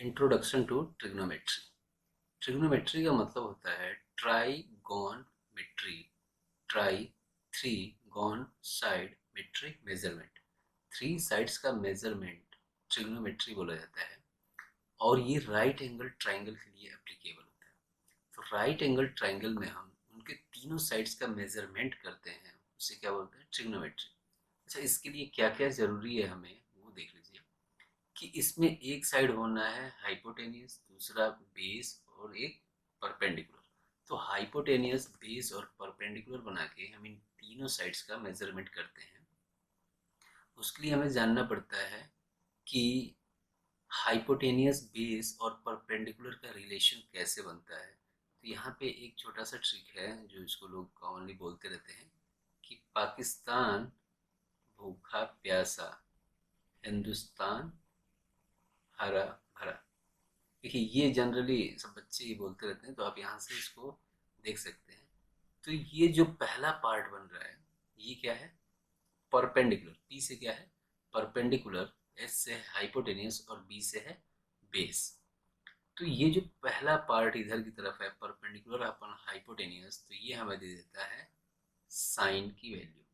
Introduction to trigonometry. Trigonometry का मतलब होता है trigonometry. Tri, three, gon, side, metry, measurement. Three sides का मेजरमेंट ट्रिग्नोमेट्री बोला जाता है। और ये राइट एंगल ट्राइंगल के लिए एप्लीकेबल होता है। तो राइट एंगल ट्राइंगल में हम उनके तीनों साइड्स का मेजरमेंट करते हैं, उसे क्या बोलते हैं? ट्रिग्नोमेट्री। अच्छा, इसके लिए क्या क्या जरूरी है हमें वो देख लीजिए कि इसमें एक साइड होना है हाइपोटेनियस, दूसरा बेस और एक परपेंडिकुलर। तो हाइपोटेनियस, बेस और परपेंडिकुलर बना के हम इन तीनों साइड्स का मेजरमेंट करते हैं। उसके लिए हमें जानना पड़ता है कि हाइपोटेनियस, बेस और परपेंडिकुलर का रिलेशन कैसे बनता है। तो यहाँ पे एक छोटा सा ट्रिक है जो इसको लोग कॉमनली बोलते रहते हैं कि पाकिस्तान भूखा प्यासा, हिंदुस्तान हरा भरा। देखिए, ये जनरली सब बच्चे ही बोलते रहते हैं, तो आप यहाँ से इसको देख सकते हैं। तो ये जो पहला पार्ट बन रहा है, ये क्या है? परपेंडिकुलर। पी से क्या है? परपेंडिकुलर। एस से हाइपोटेनियस और बी से है बेस। तो ये जो पहला पार्ट इधर की तरफ है परपेंडिकुलर अपन हाइपोटेनियस, तो ये हमें दे देता है साइन की वैल्यू।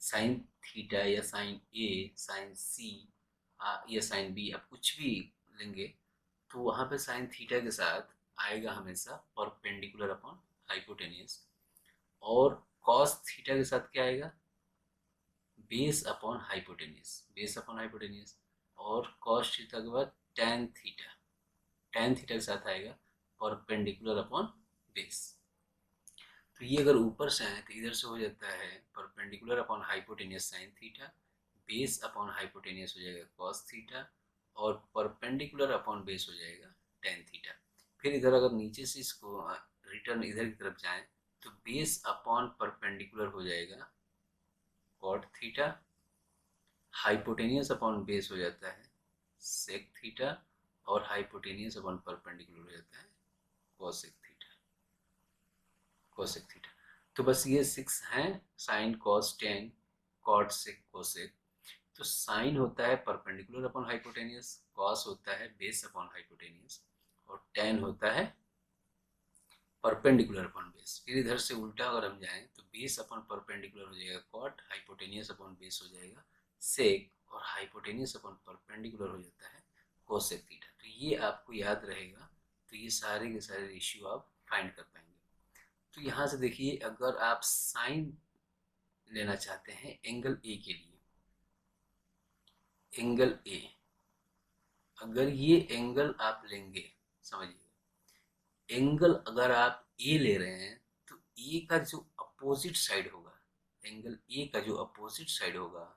साइन थीटा या साइन ए, साइन सी या साइन बी, आप कुछ भी लेंगे तो वहाँ पे साइन थीटा के साथ आएगा हमेशा परपेंडिकुलर अपॉन हाइपोटेनियस। और कॉस थीटा के साथ क्या आएगा? Base upon hypotenuse, base upon hypotenuse. और कॉस थीटा के बाद टैन थीटा, टैन थीटा के साथ आएगा परपेंडिकुलर अपॉन बेस। तो ये अगर ऊपर से आए तो इधर से हो जाता है perpendicular upon hypotenuse sine theta, base upon hypotenuse हो जाएगा कॉस थीटा, और परपेंडिकुलर अपॉन बेस हो जाएगा टेन थीटा। फिर इधर अगर नीचे से इसको रिटर्न इधर की तरफ जाएं तो बेस अपॉन परपेंडिकुलर हो जाएगा cot theta, hypotenuse upon base हो जाता है सेक थीटा, और हाइपोटेनियस अपॉन परपेंडिकुलर हो जाता है कोसेक थीटा, कोसेक थीटा। तो बस ये सिक्स हैं, sine cos tan cot sec cosec. तो साइन होता है परपेंडिकुलर अपॉन हाइपोटेनियस, कॉस होता है बेस अपॉन हाइपोटेनियस, और टेन होता है परपेंडिकुलर अपॉन बेस। फिर इधर से उल्टा अगर हम जाएं तो बेस अपॉन परपेंडिकुलर हो जाएगा कॉट, हाइपोटेनियस अपॉन बेस हो जाएगा सेक, और हाइपोटेनियस अपॉन परपेंडिकुलर हो जाता है कोसेक थीटा। तो ये आपको याद रहेगा, तो ये सारे के सारे रेशियो आप फाइंड कर पाएंगे। तो यहाँ से देखिए, अगर आप साइन लेना चाहते हैं एंगल ए के लिए, एंगल ए, अगर ये एंगल आप लेंगे, समझिए, एंगल अगर आप ए ले रहे हैं तो ए का जो अपोजिट साइड होगा, एंगल ए का जो अपोजिट साइड होगा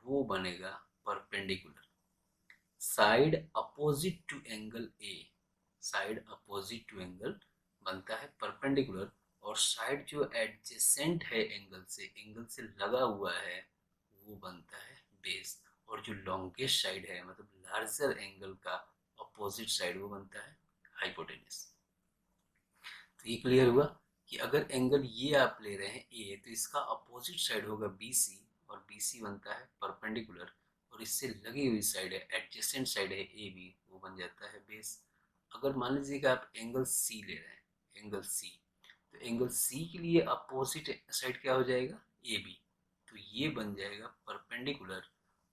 वो बनेगा perpendicular. Side opposite to angle A, side opposite to angle बनता है परपेंडिकुलर। और साइड जो एडजेसेंट है एंगल से लगा हुआ है, वो बनता है बेस। और जो लॉन्गेस्ट साइड है, मतलब लार्जर एंगल का अपोजिट साइड, वो बनता है हाइपोटेनियस। तो ये क्लियर हुआ कि अगर एंगल ये आप ले रहे हैं ए, तो इसका अपोजिट साइड होगा बी सी, और बी सी बनता है परपेंडिकुलर, और इससे लगी हुई साइड है, एडजेसेंट साइड है ए बी, वो बन जाता है बेस। अगर मान लीजिए कि आप एंगल सी ले रहे हैं, एंगल सी, तो एंगल सी के लिए अपोजिट साइड क्या हो जाएगा? A B. तो ये बन जाएगा परपेंडिकुलर,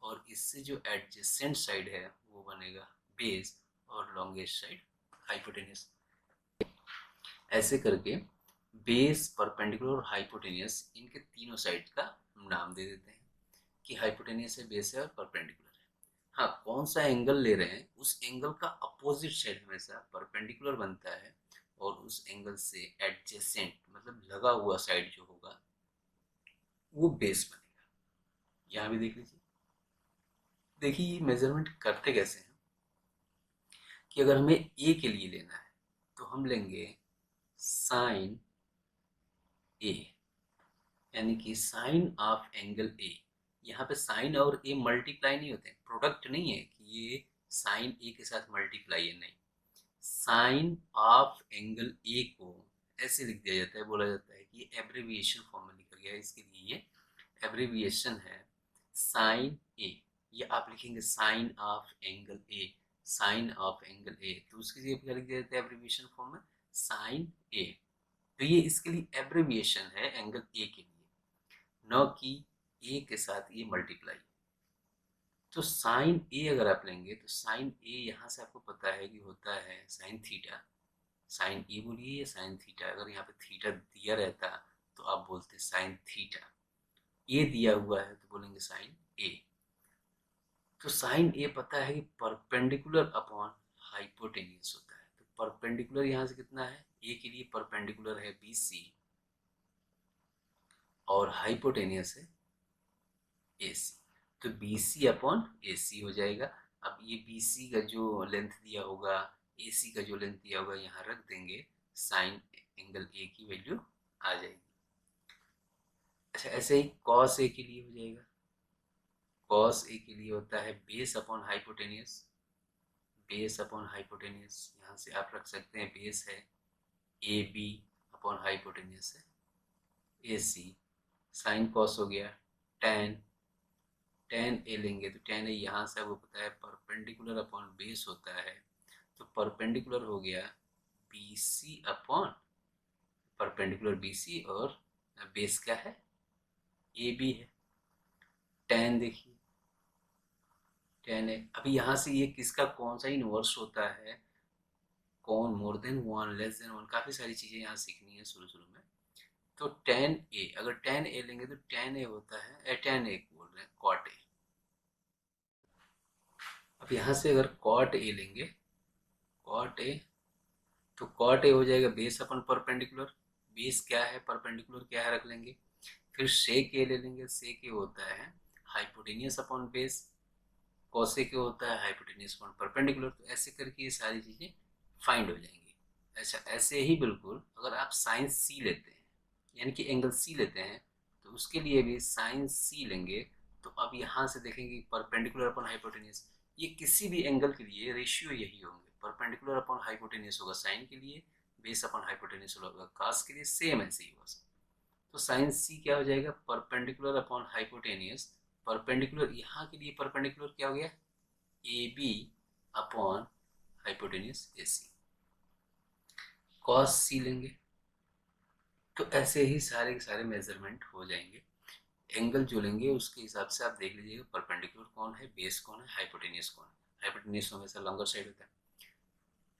और इससे जो एडजेसेंट साइड है वो बनेगा बेस, और लॉन्गेस्ट साइड हाइपोटेनियस। ऐसे करके बेस, परपेंडिकुलर और हाइपोटेनियस, इनके तीनों साइड का हम नाम दे देते हैं कि हाइपोटेनियस है, बेस है और परपेंडिकुलर है। हाँ, कौन सा एंगल ले रहे हैं उस एंगल का अपोजिट साइड हमेशा परपेंडिकुलर बनता है, और उस एंगल से एडजेसेंट मतलब लगा हुआ साइड जो होगा वो बेस बनेगा। यहाँ भी देख लीजिए। देखिए, ये मेजरमेंट करते कैसे हैं कि अगर हमें ए के लिए लेना है तो हम लेंगे साइन ए, यानी कि साइन ऑफ एंगल ए। यहाँ पे साइन और ए मल्टीप्लाई नहीं होते हैं, प्रोडक्ट नहीं है कि ये साइन ए के साथ मल्टीप्लाई है, नहीं। साइन ऑफ एंगल ए को ऐसे लिख दिया जाता है, बोला जाता है कि ये एब्रीविएशन फॉर्म में लिखा गया है, इसके लिए ये एब्रीविएशन है साइन ए। ये आप लिखेंगे sine of angle A, sine of angle A, तो उसकी जगह क्या लिख देते हैं एब्रीविएशन फॉर्म में साइन ए। तो ये इसके लिए एब्रीविएशन है एंगल ए के लिए, न कि ए के साथ ये मल्टीप्लाई। तो साइन ए अगर आप लेंगे तो साइन ए यहाँ से आपको पता है कि होता है साइन थीटा। साइन ए बोलिए या साइन थीटा, अगर यहाँ पे थीटा दिया रहता तो आप बोलते साइन थीटा, ए दिया हुआ है तो बोलेंगे साइन ए। तो साइन ए पता है कि परपेंडिकुलर अपॉन हाइपोटेनियस होता है। तो परपेंडिकुलर यहाँ से कितना है, ए के लिए परपेंडिकुलर है बी सी और हाइपोटेनियस है ए सी। तो बी सी अपॉन ए सी हो जाएगा। अब ये बी सी का जो लेंथ दिया होगा, ए सी का जो लेंथ दिया होगा यहाँ रख देंगे, साइन एंगल ए की वैल्यू आ जाएगी। अच्छा ऐसे ही कॉस ए के लिए हो जाएगा, कॉस ए के लिए होता है base upon hypotenuse. Base upon hypotenuse यहाँ से आप रख सकते हैं, बेस है ए बी अपॉन हाइपोटेनियस है ए सी। साइन कॉस हो गया टेन, टेन ए लेंगे तो टेन ए यहाँ से आपको पता है परपेंडिकुलर अपॉन बेस होता है, तो परपेंडिकुलर हो गया B C upon perpendicular B C और बेस क्या है ए बी है। टेन देखिए टेन ए, अभी यहाँ से ये किसका कौन सा इनवर्स होता है, कौन more than one less than one, काफ़ी सारी चीज़ें यहाँ सीखनी है शुरू शुरू में। तो टेन ए, अगर टेन ए लेंगे तो टेन ए होता है टेन ए बोल रहे हैं कॉट ए। अब यहाँ से अगर कॉट ए लेंगे, कॉट ए, तो कॉट ए हो जाएगा बेस अपन परपेंडिकुलर, बेस क्या है परपेंडिकुलर क्या है रख लेंगे। फिर सेक ए ले लेंगे, सेक ए होता है हाइपोटेनियस अपॉन बेस, कॉसेक ए होता है हाइपोटेनियस अपॉन परपेंडिकुलर। तो ऐसे करके ये सारी चीज़ें फाइंड हो जाएंगी। अच्छा ऐसे ही बिल्कुल अगर आप साइन सी लेते हैं यानी कि एंगल सी लेते हैं, तो उसके लिए भी साइन सी लेंगे। तो अब यहाँ से देखेंगे परपेंडिकुलर अपॉन हाइपोटेनियस, ये किसी भी एंगल के लिए रेशियो यही होंगे, परपेंडिकुलर अपॉन हाइपोटेनियस होगा साइन के लिए, बेस अपॉन हाइपोटेनियस होगा कास के लिए, सेम ऐसे ही होगा। तो साइन सी क्या हो जाएगा परपेंडिकुलर अपॉन हाइपोटेनियस, परपेंडिकुलर यहाँ के लिए परपेंडिकुलर क्या हो गया A B upon hypotenuse A C. Cos C लेंगे, तो ऐसे ही सारे के सारे मेजरमेंट हो जाएंगे। एंगल जो लेंगे उसके हिसाब से आप देख लीजिएगा परपेंडिकुलर कौन है, बेस कौन है, हाइपोटेनियस कौन है। हाइपोटेनियस हमेशा लॉन्गर साइड होता है।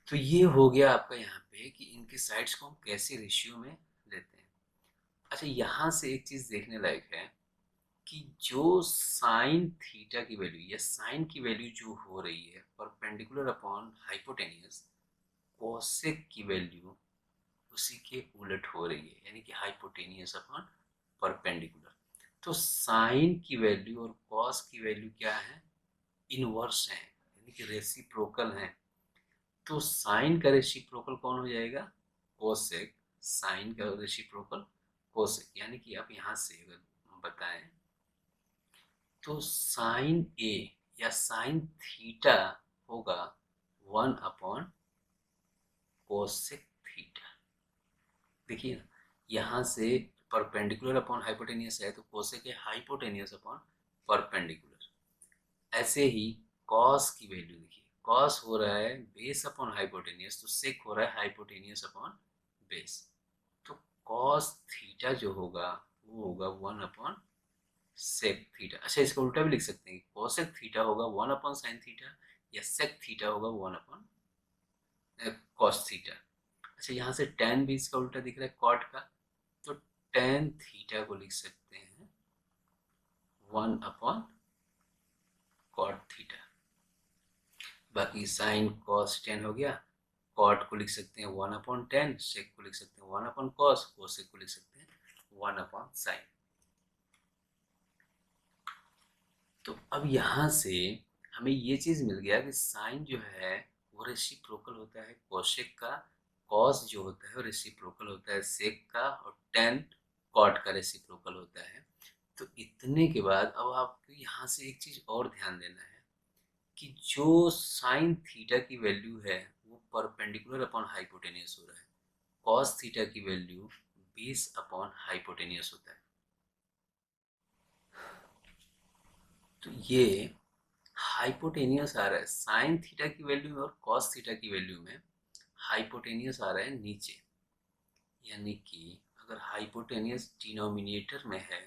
तो ये हो गया आपका यहाँ पे कि इनके साइड्स को हम कैसे रेशियो में लेते हैं। अच्छा यहाँ से एक चीज़ देखने लायक है कि जो साइन थीटा की वैल्यू या साइन की वैल्यू जो हो रही है परपेंडिकुलर अपॉन हाइपोटेनियस, कोसेक की वैल्यू उसी के उलट हो रही है यानी कि हाइपोटेनियस अपॉन परपेंडिकुलर। तो साइन की वैल्यू और कॉस की वैल्यू क्या है, इनवर्स है यानी कि रेसिप्रोकल है। तो साइन का रेसिप्रोकल कौन हो जाएगा कोसेक, साइन का रेसिप्रोकल कोसेक। यानी कि आप यहाँ से अगर बताएं तो साइन ए या साइन थीटा होगा वन अपॉन कोसेक थीटा। देखिए ना यहाँ से परपेंडिकुलर अपॉन हाइपोटेनियस है तो कोसेक है हाइपोटेनियस अपॉन परपेंडिकुलर। ऐसे ही कॉस की वैल्यू देखिए, कॉस हो रहा है बेस अपॉन हाइपोटेनियस, तो सेक हो रहा है हाइपोटेनियस अपॉन बेस। तो कॉस थीटा जो होगा वो होगा वन अपॉन सेक थीटा। अच्छा इसका उल्टा भी लिख सकते हैं, कोसेक थीटा होगा वन अपॉन साइन थीटा या सेक थीटा होगा वन अपॉन कॉस थीटा। अच्छा यहाँ से टेन भी इसका उल्टा दिख रहा है कॉट का, तो टेन थीटा को लिख सकते हैं वन अपॉन कॉट थीटा। बाकी साइन कॉस टेन हो गया, कॉट को लिख सकते हैं वन अपॉन टेन, सेक को लिख सकते हैं वन अपॉन कॉस, कोसेक को लिख सकते हैं वन अपॉन साइन। तो अब यहाँ से हमें ये चीज़ मिल गया कि साइन जो है वो रेसिप्रोकल होता है कोसेक का, कॉस जो होता है वो रेसिप्रोकल होता है सेक का, और टेन कॉट का रेसिप्रोकल होता है। तो इतने के बाद अब आपको यहाँ से एक चीज़ और ध्यान देना है कि जो साइन थीटा की वैल्यू है वो परपेंडिकुलर अपॉन हाइपोटेनियस हो रहा है, कॉस थीटा की वैल्यू बेस अपॉन हाइपोटेनियस होता है। तो ये हाइपोटेनियस आ रहा है साइन थीटा की वैल्यू में और कॉस थीटा की वैल्यू में, हाइपोटेनियस आ रहा है नीचे, यानी कि अगर हाइपोटेनियस डिनोमिनेटर में है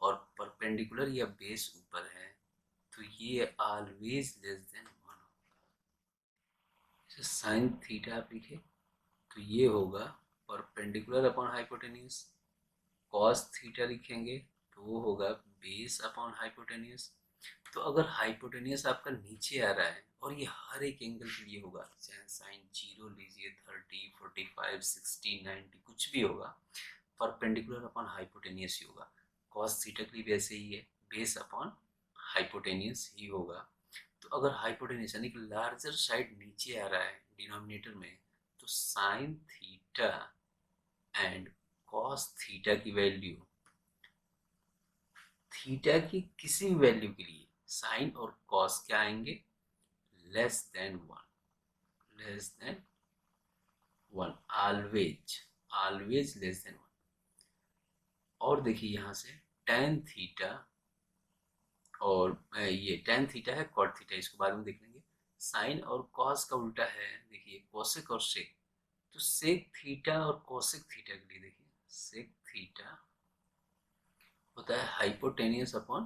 और परपेंडिकुलर या बेस ऊपर है तो ये ऑलवेज लेस देन 1। जैसे साइन थीटा आप लिखे तो ये होगा perpendicular upon hypotenuse, cos theta लिखेंगे तो वो होगा बेस अपॉन हाइपोटेनियस। तो अगर हाइपोटेनियस आपका नीचे आ रहा है और ये हर एक एंगल के लिए होगा, चाहे साइन 0 लीजिए, 30, 45, 60, 90 कुछ भी होगा, परपेंडिकुलर अपॉन हाइपोटेनियस ही होगा। कॉस थीटा के लिए भी ऐसे ही है, बेस अपॉन हाइपोटेनियस ही होगा। तो अगर हाइपोटेनियस यानी कि लार्जर साइड नीचे आ रहा है डिनोमिनेटर में, तो sine theta and cos theta की वैल्यू, थीटा की किसी भी वैल्यू के लिए साइन और कॉस क्या आएंगे, less than 1, less than 1, always, always less than 1। और देखिए यहाँ से tan थीटा, और ये tan थीटा है, cot थीटा इसको बाद में देख लेंगे। साइन और cos का उल्टा है, देखिए कोसेक और सेक, तो सेक थीटा और कोसेक थीटा के लिए देखिए सेक थीटा होता है हाइपोटेनियस अपॉन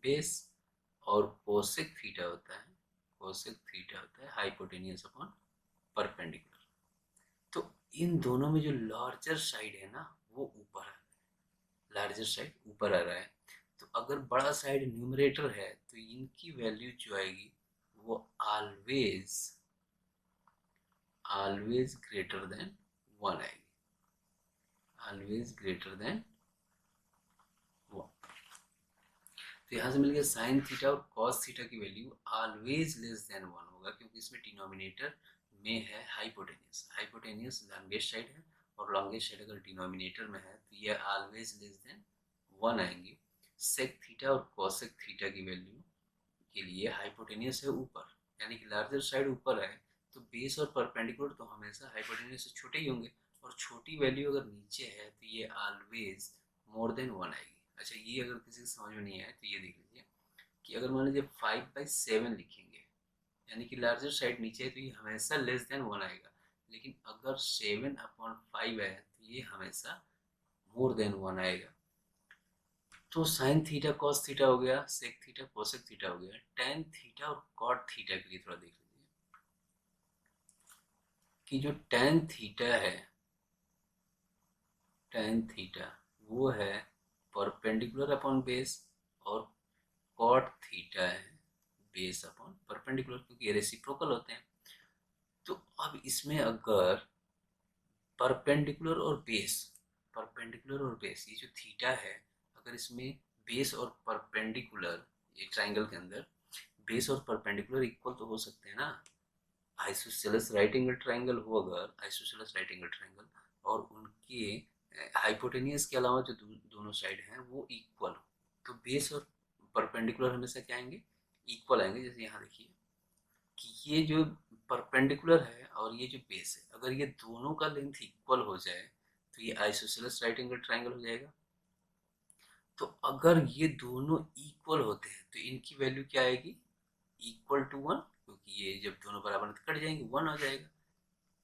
बेस, और कोसेक थीटा होता है, कोसेक थीटा होता है हाइपोटेनियस अपॉन परपेंडिकुलर। तो इन दोनों में जो लार्जर साइड है ना वो ऊपर है, लार्जर साइड ऊपर आ रहा है। तो अगर बड़ा साइड न्यूमरेटर है तो इनकी वैल्यू जो आएगी वो ऑलवेज, ऑलवेज ग्रेटर देन 1 आएगी, ऑलवेज ग्रेटर देन 1। तो यहाँ से मिल गया साइन थीटा और कॉस थीटा की वैल्यू ऑलवेज लेस देन 1 होगा, क्योंकि इसमें डिनोमिनेटर में है हाइपोटेनियस, हाइपोटेनियस लॉन्गेस्ट साइड है और लॉन्गेस्ट साइड अगर डिनोमिनेटर में है तो ये ऑलवेज लेस देन 1 आएंगे। सेक थीटा और कॉसेक थीटा की वैल्यू के लिए हाइपोटेनियस है ऊपर, यानी कि लार्जर साइड ऊपर है, तो बेस और परपेंडिकुलर तो हमेशा हाइपोटेनियस से छोटे ही होंगे, और छोटी वैल्यू अगर नीचे है तो ये ऑलवेज मोर देन 1 आएगी। अच्छा, ये अगर किसी को समझ में नहीं आया तो ये देख लीजिए कि अगर मान लीजिए 5/7 लिखेंगे, यानी कि लार्जर साइड नीचे है तो ये हमेशा लेस देन 1 आएगा, लेकिन अगर 7/5 है तो ये हमेशा मोर देन 1 आएगा। तो साइन थीटा कॉस थीटा हो गया, सेक थीटा कोसेक थीटा हो गया, टेन थीटा और कॉट थीटा के लिए थोड़ा देख लीजिए कि जो टेन थीटा है, टेन थीटा वो है परपेंडिकुलर अपॉन बेस, और कॉट थीटा है बेस अपॉन परपेंडिकुलर, क्योंकि ये रेसिप्रोकल होते हैं। तो अब इसमें अगर परपेंडिकुलर और बेस, परपेंडिकुलर और बेस ये जो थीटा है, अगर इसमें बेस और परपेंडिकुलर, ये ट्राइंगल के अंदर बेस और परपेंडिकुलर इक्वल तो हो सकते हैं ना, आइसोसेलेस राइट एंगल ट्राइंगल हो, अगर आइसोसेलेस राइट एंगल ट्राइंगल और उनके हाइपोटेनियस के अलावा जो दोनों साइड हैं वो इक्वल हो, तो बेस और परपेंडिकुलर हमेशा क्या आएंगे, इक्वल आएंगे। जैसे यहाँ देखिए कि ये जो परपेंडिकुलर है और ये जो बेस है, अगर ये दोनों का लेंथ इक्वल हो जाए तो ये आइसोसेलेस राइट एंगल ट्राइंगल हो जाएगा। तो अगर ये दोनों इक्वल होते हैं तो इनकी वैल्यू क्या आएगी, इक्वल टू 1, क्योंकि ये जब दोनों बराबर कट जाएंगे 1 आ जाएगा।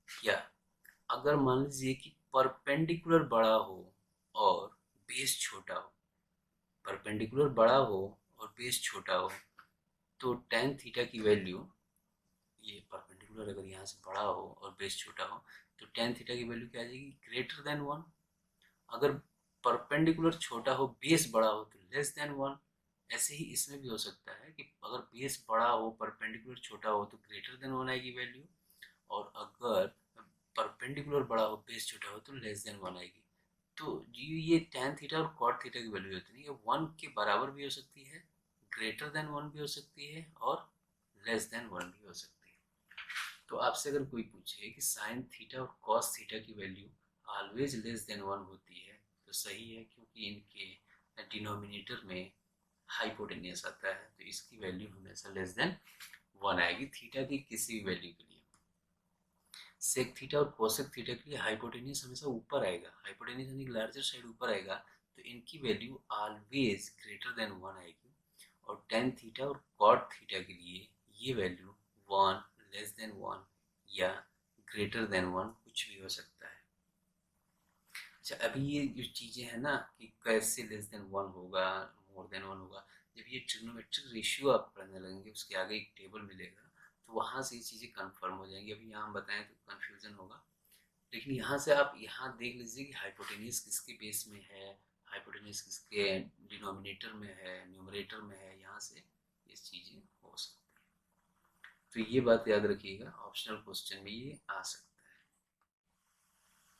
या अगर मान लीजिए कि परपेंडिकुलर बड़ा हो और बेस छोटा हो, परपेंडिकुलर बड़ा हो और बेस छोटा हो, तो टेन थीटा की वैल्यू, ये परपेंडिकुलर अगर यहाँ से बड़ा हो और बेस छोटा हो तो टेन थीटा की वैल्यू क्या आ जाएगी, ग्रेटर देन 1। अगर परपेंडिकुलर छोटा हो बेस बड़ा हो तो लेस देन 1। ऐसे ही इसमें भी हो सकता है कि अगर बेस बड़ा हो परपेंडिकुलर छोटा हो तो ग्रेटर देन 1 आएगी वैल्यू, और अगर परपेंडिकुलर बड़ा हो बेस छोटा हो तो लेस देन 1 आएगी। तो ये tan थीटा और cot थीटा की वैल्यू होती है, ये 1 के बराबर भी हो सकती है, ग्रेटर देन 1 भी हो सकती है, और लेस देन 1 भी हो सकती है। तो आपसे अगर कोई पूछे कि साइन थीटा और cos थीटा की वैल्यू ऑलवेज लेस देन 1 होती है तो सही है, क्योंकि इनके डिनोमिनेटर में हाइपोटेनियस आता है, तो इसकी वैल्यू हमेशा लेस देन 1 आएगी थीटा की किसी भी वैल्यू के लिए। सेक थीटा और कोसेक थीटा के लिए हाइपोटेनियस हमेशा ऊपर आएगा, हाइपोटेनियस यानी लार्जर साइड ऊपर आएगा, तो इनकी वैल्यू ऑलवेज ग्रेटर देन 1 आएगी। और टेन थीटा और कॉट थीटा के लिए ये वैल्यू 1, लेस देन 1 या ग्रेटर देन 1 कुछ भी हो सकता है। अच्छा, अभी ये जो चीज़ें हैं ना कि कैसे लेस देन 1 होगा, मोर देन 1 होगा, जब ये ट्रिग्नोमेट्रिक रेशियो आप पढ़ने लगेंगे उसके आगे एक टेबल मिलेगा तो वहाँ से ये चीज़ें कंफर्म हो जाएंगी। अभी यहाँ हम बताएं तो कन्फ्यूज़न होगा, लेकिन यहाँ से आप यहाँ देख लीजिए कि हाइपोटेन्यूज किसके बेस में है, हाइपोटेन्यूज किसके डिनोमिनेटर में है, न्यूमरेटर में है, यहाँ से ये चीज़ें हो सकती है। तो ये बात याद रखिएगा, ऑप्शनल क्वेश्चन में ये आ सकता है।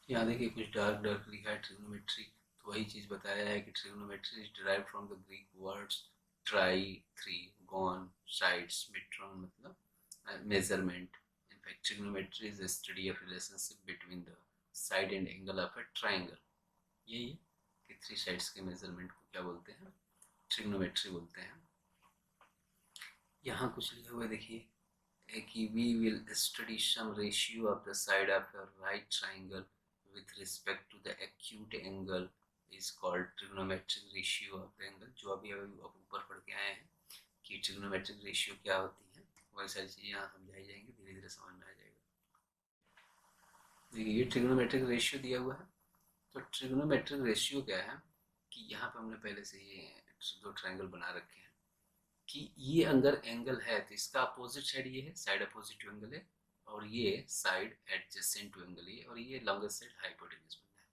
यहाँ देखिए कुछ डार्क डार्क लिखा है ट्रिग्नोमेट्री, तो वही चीज़ बताया है कि trigonometry is derived from the Greek words tri, three, gon, sides, metron मतलब measurement. In fact, trigonometry is a study of relationship between the side and angle of a triangle. यही है कि थ्री साइड्स के measurement को क्या बोलते हैं, trigonometry बोलते हैं। यहाँ कुछ लिखा हुआ देखिए कि we will study some ratio of the side of a right triangle with respect to the acute angle is called trigonometric ratio of the angle। जो अभी ऊपर पढ़ के आए हैं कि ट्रिग्नोमेट्रिक रेशियो क्या होती है, वही सारी चीज़ें यहाँ समझाई जाएंगी, धीरे धीरे समझ में आ जाएगा। देखिए ये ट्रिग्नोमेट्रिक रेशियो दिया हुआ है, तो ट्रिग्नोमेट्रिक रेशियो क्या है कि यहाँ पे हमने पहले से ये दो ट्रायंगल बना रखे हैं कि ये अगर एंगल है तो इसका अपोजिट साइड ये है, साइड अपोजिट टू एंगल है, और ये साइड एडजेसेंट टू एंगल है, और ये लॉन्गेस्ट साइड हाइपोटेन्यूज बनना है।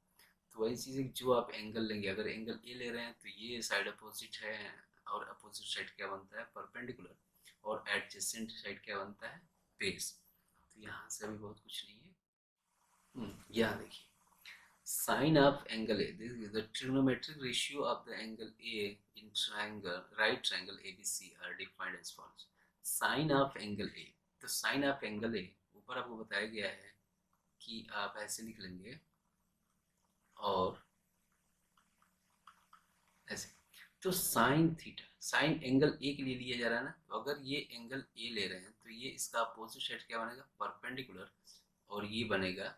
तो वही चीज़ है जो आप एंगल लेंगे, अगर एंगल ए ले रहे हैं तो ये साइड अपोजिट है, और अपोजिट साइड क्या बनता है, परपेंडिकुलर, और एडजेसेंट साइड क्या बनता है, बेस। तो यहाँ से अभी बहुत कुछ नहीं है। यहाँ देखिए sine of angle A. This is the trigonometric ratio of the angle A in triangle, right triangle ABC are defined as follows. Sine of angle A. तो sine of angle A ऊपर आपको बताया गया है कि आप ऐसे लिख लेंगे और ऐसे। तो sine theta, sign angle A के लिए लिया जा रहा है ना, तो अगर ये एंगल ए ले रहे हैं तो ये इसका अपोजिट साइड क्या बनेगा, परपेंडिकुलर, और ये बनेगा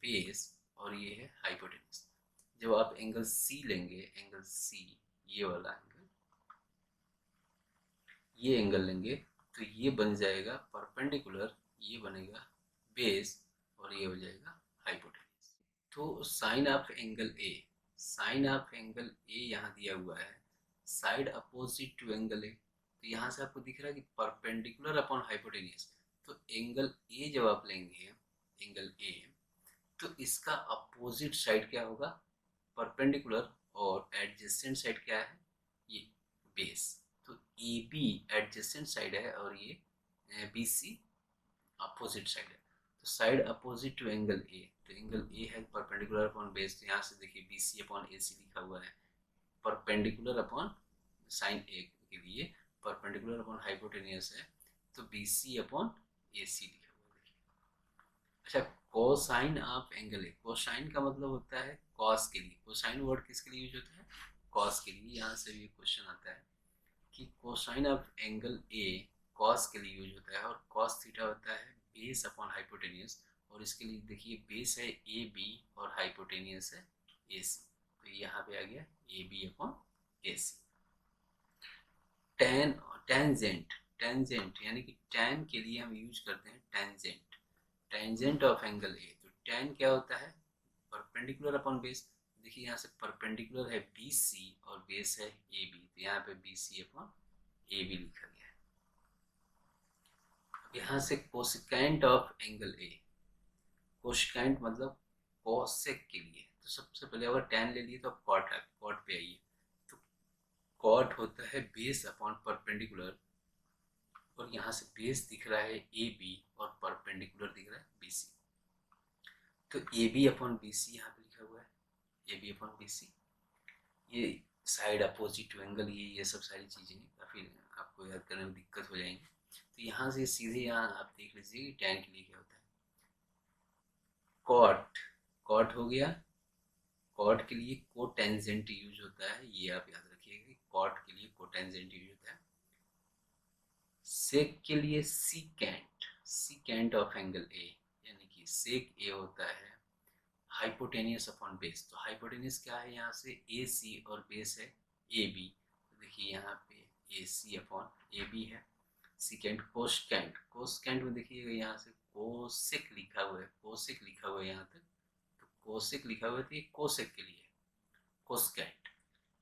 बेस, और ये है हाइपोटेन्यूज। जब आप एंगल सी लेंगे, एंगल सी, ये वाला एंगल, ये एंगल लेंगे तो ये बन जाएगा परपेंडिकुलर, ये बनेगा बेस, और ये हो जाएगा हाइपोटेन्यूज। तो sine of angle A, sine of angle A यहाँ दिया हुआ है, side opposite to angle A, तो यहाँ से आपको दिख रहा है कि परपेंडिकुलर अपॉन हाइपोटेन्यूज। तो एंगल ए जब आप लेंगे, एंगल ए, तो इसका अपोजिट साइड क्या होगा, परपेंडिकुलर, और एडजेसेंट साइड क्या है, ये बेस। तो ए बी एडजेसेंट साइड है और ये बी सी अपोजिट साइड है। तो side opposite to angle A, तो एंगल ए है परपेंडिकुलर अपॉन बेस, तो यहाँ से देखिए बी सी अपॉन ए सी लिखा हुआ है, परपेंडिकुलर अपॉन साइन ए के लिए परपेंडिकुलर अपॉन हाइपोटेनियस है, तो बी सी अपॉन ए सी लिखा हुआ है। अच्छा, cosine of angle A, cosine का मतलब होता है कॉस के लिए, कोसाइन वर्ड किसके लिए यूज होता है, कॉस के लिए। यहाँ से भी क्वेश्चन आता है कि cosine of angle A cos के लिए यूज होता है, और कॉस थीटा होता है बेस अपॉन हाइपोटेनियस, और इसके लिए देखिए बेस है ए बी और हाइपोटेनियस है ए सी, तो यहाँ पे आ गया A B upon A C. Tan, tangent, tangent यानी कि टैन के लिए हम यूज करते हैं tangent, tangent of angle A. तो टेन क्या होता है, परपेंडिकुलर अपॉन बेस। देखिए यहाँ से परपेंडिकुलर है बी सी और बेस है ए बी, तो यहाँ पे B C upon A B लिखा गया है। यहाँ से cosecant of angle A, cosecant मतलब कोसेक के लिए, तो सबसे पहले अगर टेन ले लिए तो आप कॉट है, कॉट पे आइए। तो कॉट होता है बेस अपॉन परपेंडिकुलर, और यहाँ से बेस दिख रहा है ए बी और परपेंडिकुलर दिख रहा है बी सी, तो A B upon B C यहाँ पे लिखा हुआ है, A B upon B C. ये साइड अपोजिट टू एंगल, ये सब सारी चीज़ें काफ़ी आपको याद करने में दिक्कत हो जाएंगी। तो यहाँ से सीधे यहाँ आप देख लीजिए कि टैन के लिए क्या होता है, कॉट, कॉट हो गया, कॉट के लिए कोटेंजेंट यूज होता है, ये आप याद रखिएगा कि कॉट के लिए कोटेंजेंट यूज होता है। सेक के लिए सीकेंट, सीकेंट ऑफ एंगल ए, यानी कि सेक ए होता है हाइपोटेनियस अपॉन बेस। तो हाइपोटेनियस क्या है, यहाँ से ए सी और बेस है ए बी, तो देखिए यहाँ पे ए सी अपॉन ए बी है। सेकेंड कोसेकेंट, कोसेकेंट में देखिएगा यहाँ से कोसेक लिखा हुआ है, कोसेक लिखा हुआ है यहाँ तक, तो कोसेक लिखा हुआ है तो ये कोसेक के लिए कोसेकेंट।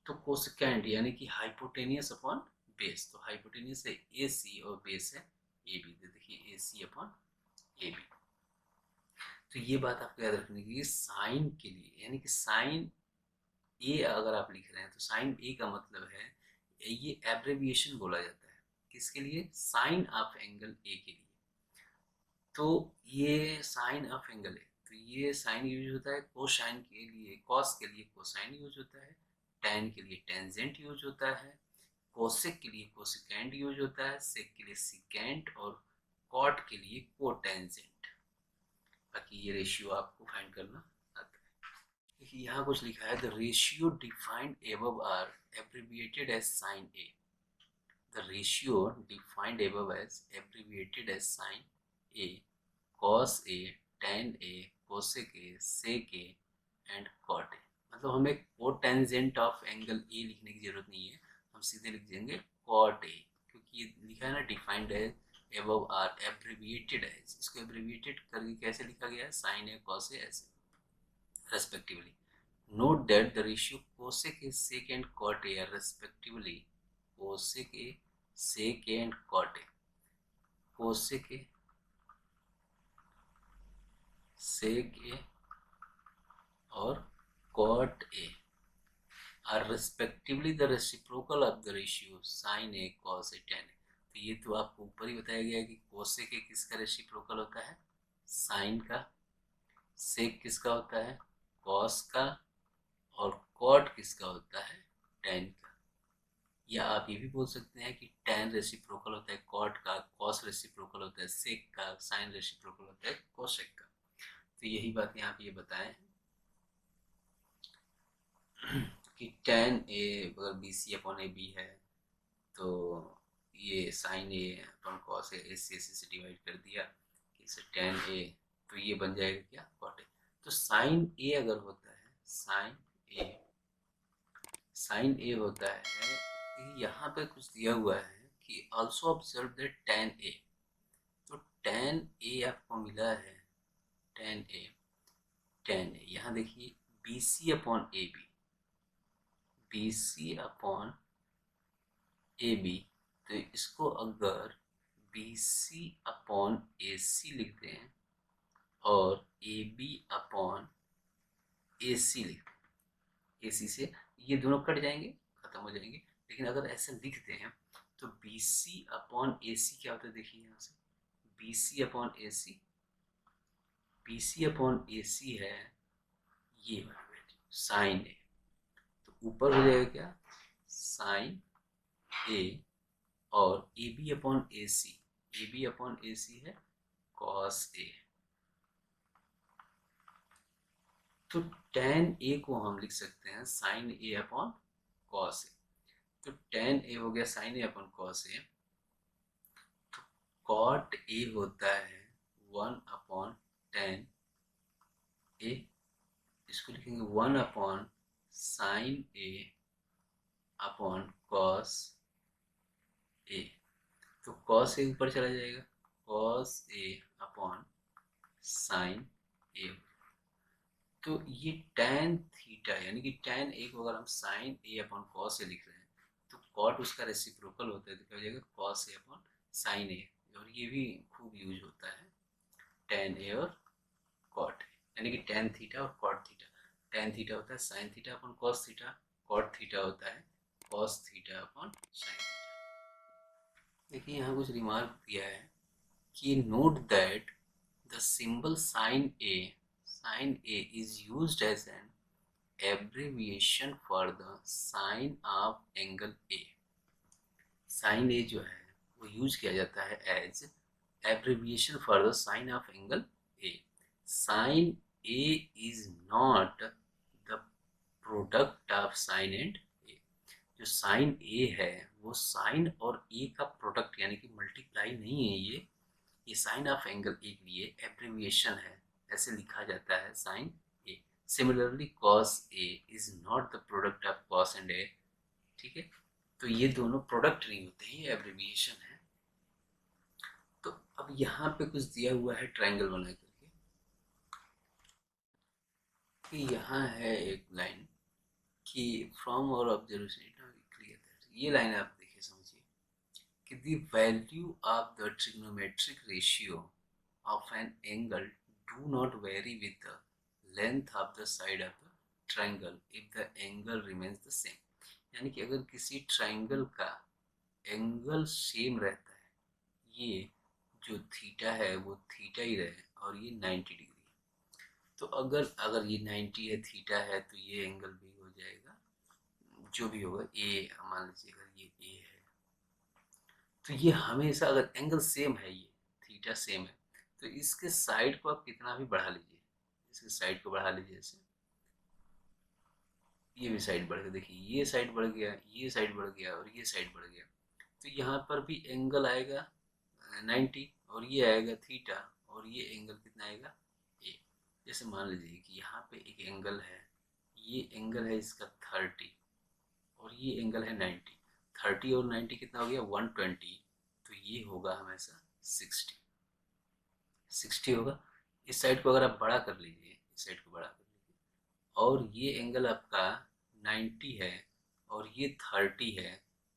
तो कोसेकेंट यानी कि हाइपोटेनियस अपॉन बेस, तो हाइपोटेनियस है ए सी और बेस है ए बी, तो देखिए ए सी अपॉन ए बी। तो ये बात आपको याद रखनी है, साइन के लिए यानी कि साइन ए अगर आप लिख रहे हैं तो साइन ए का मतलब है, ये एब्रेविएशन बोला जाता है किसके लिए, साइन ऑफ एंगल ए के लिए। तो ये साइन ऑफ एंगल है, तो ये साइन यूज होता है कोसाइन के लिए, कॉस के लिए कोसाइन यूज होता है, टैन के लिए टेंजेंट यूज होता है, कोसेक के लिए कोसेकेंट यूज होता है, सेक के लिए सिकेंट और कॉट के लिए कोटेंजेंट। बाकी ये रेशियो आपको फाइंड करना आता है। देखिए यहाँ कुछ लिखा है, the ratio defined above are abbreviated as sine A. The ratio defined above as abbreviated as sine A, cos A, tan A, cosec A, sec A and cot A। मतलब हमें कोटेंजेंट ऑफ एंगल ए लिखने की जरूरत नहीं है, हम सीधे लिख देंगे cot A, क्योंकि ये लिखा है ना डिफाइंड है above आर एब्रिविएटेड है, इसको एब्रिविएटेड करके कैसे लिखा गया है, sin A cos A ऐसे respectively. Note that the ratio cosec A, sec and cot A are respectively cosec A, sec A and cot A. cosec A, sec A और cot A are respectively the reciprocal of the ratio sin A cos A tan A। तो ये तो आपको ऊपर ही बताया गया है कि cosec A किसका रेसिप्रोकल होता है, साइन का, sec किसका होता है, cos का, और cot किसका होता है, tan का। या आप ये भी बोल सकते हैं कि tan रेसिप्रोकल होता है cot का, cos रेसिप्रोकल होता है sec का, sin रेसिप्रोकल होता है cosec का। तो यही बात यहाँ पे ये बताएं कि tan a अगर B C upon A B है तो ये sine A upon cos A से डिवाइड कर दिया कि इसे tan a, तो ये बन जाएगा क्या, कॉट ए। तो साइन ए अगर होता है, साइन ए होता है, यहाँ पे कुछ दिया हुआ है कि also observe that tan a, तो tan a आपको मिला है, tan a यहाँ देखिए B C upon A B, B C upon A B, तो इसको अगर बी सी अपॉन ए सी लिखते हैं और ए बी अपॉन ए सी लिखते हैं, ए सी से ये दोनों कट जाएंगे, खत्म हो जाएंगे। लेकिन अगर ऐसे लिखते हैं तो बी सी अपॉन ए सी क्या होता है, देखिए यहाँ से B C upon A C, B C upon A C है ये वाला वैल्यू साइन ए, तो ऊपर हो जाएगा क्या, साइन ए, और A B upon A C, A B upon A C है कॉस ए। तो tan a को हम लिख सकते हैं साइन ए अपॉन कॉस ए, तो tan a हो गया साइन ए अपॉन कॉस ए, तो कॉट ए होता है 1 अपॉन tan a, इसको लिखेंगे 1 upon sine A upon cos ए, तो कॉस ए ऊपर चला जाएगा, cos A upon sine A. तो ये tan थीटा यानी कि tan ए को अगर हम साइन ए अपॉन कॉस ए लिख रहे हैं तो कॉट उसका रेसिप्रोकल होता है, तो क्या हो जाएगा cos A upon sine A, और ये भी खूब यूज होता है tan ए और कॉट ए, यानी कि tan थीटा और कॉट थीटा। tan थीटा होता है sine theta upon cos theta, cot theta होता है cos theta upon sine theta. देखिए यहाँ कुछ रिमार्क दिया है कि note that the symbol sine A is used as an abbreviation for the sine of angle A। Sine A जो है वो यूज किया जाता है as abbreviation for the sine of angle A. Sine A is not the product of sine and A, जो sine A है वो sign और ए का प्रोडक्ट यानी कि मल्टीप्लाई नहीं है, ये साइन ऑफ एंगल ए के लिए एब्रिविएशन है, ऐसे लिखा जाता है sine A. Similarly cos A is not the product of cos and A, ठीक है। तो ये दोनों प्रोडक्ट नहीं होते हैं, ये एब्रिविएशन है। तो अब यहाँ पे कुछ दिया हुआ है ट्रायंगल बना करके कि यहाँ है एक लाइन कि फ्रॉम और ऑब्जर्वेशन क्लियर दैट, ये लाइन आप देखिए समझिए कि the value of the trigonometric ratio of an angle do not very with the length of the side of the triangle if the angle remains the same. यानी कि अगर किसी triangle का एंगल सेम रहता है, ये जो थीटा है वो थीटा ही रहे और ये 90 डिग्री, तो अगर अगर ये 90 है, थीटा है, तो ये एंगल भी हो जाएगा जो भी होगा ए, मान लीजिए अगर ये ए है तो ये हमेशा, अगर एंगल सेम है, ये थीटा सेम है, तो इसके साइड को आप कितना भी बढ़ा लीजिए, इसके साइड को बढ़ा लीजिए, जैसे ये भी साइड बढ़ गया, देखिए ये साइड बढ़ गया, ये साइड बढ़ गया और ये साइड बढ़ गया, तो यहाँ पर भी एंगल आएगा 90 और ये आएगा थीटा और ये एंगल कितना आएगा ए। जैसे मान लीजिए कि यहाँ पे एक एंगल है, ये एंगल है इसका 30 और ये एंगल है 90, 30 और 90 कितना हो गया 120, तो ये होगा हमेशा 60 होगा। इस साइड को अगर आप बड़ा कर लीजिए, इस साइड को बड़ा कर लीजिए, और ये एंगल आपका 90 है और ये 30 है,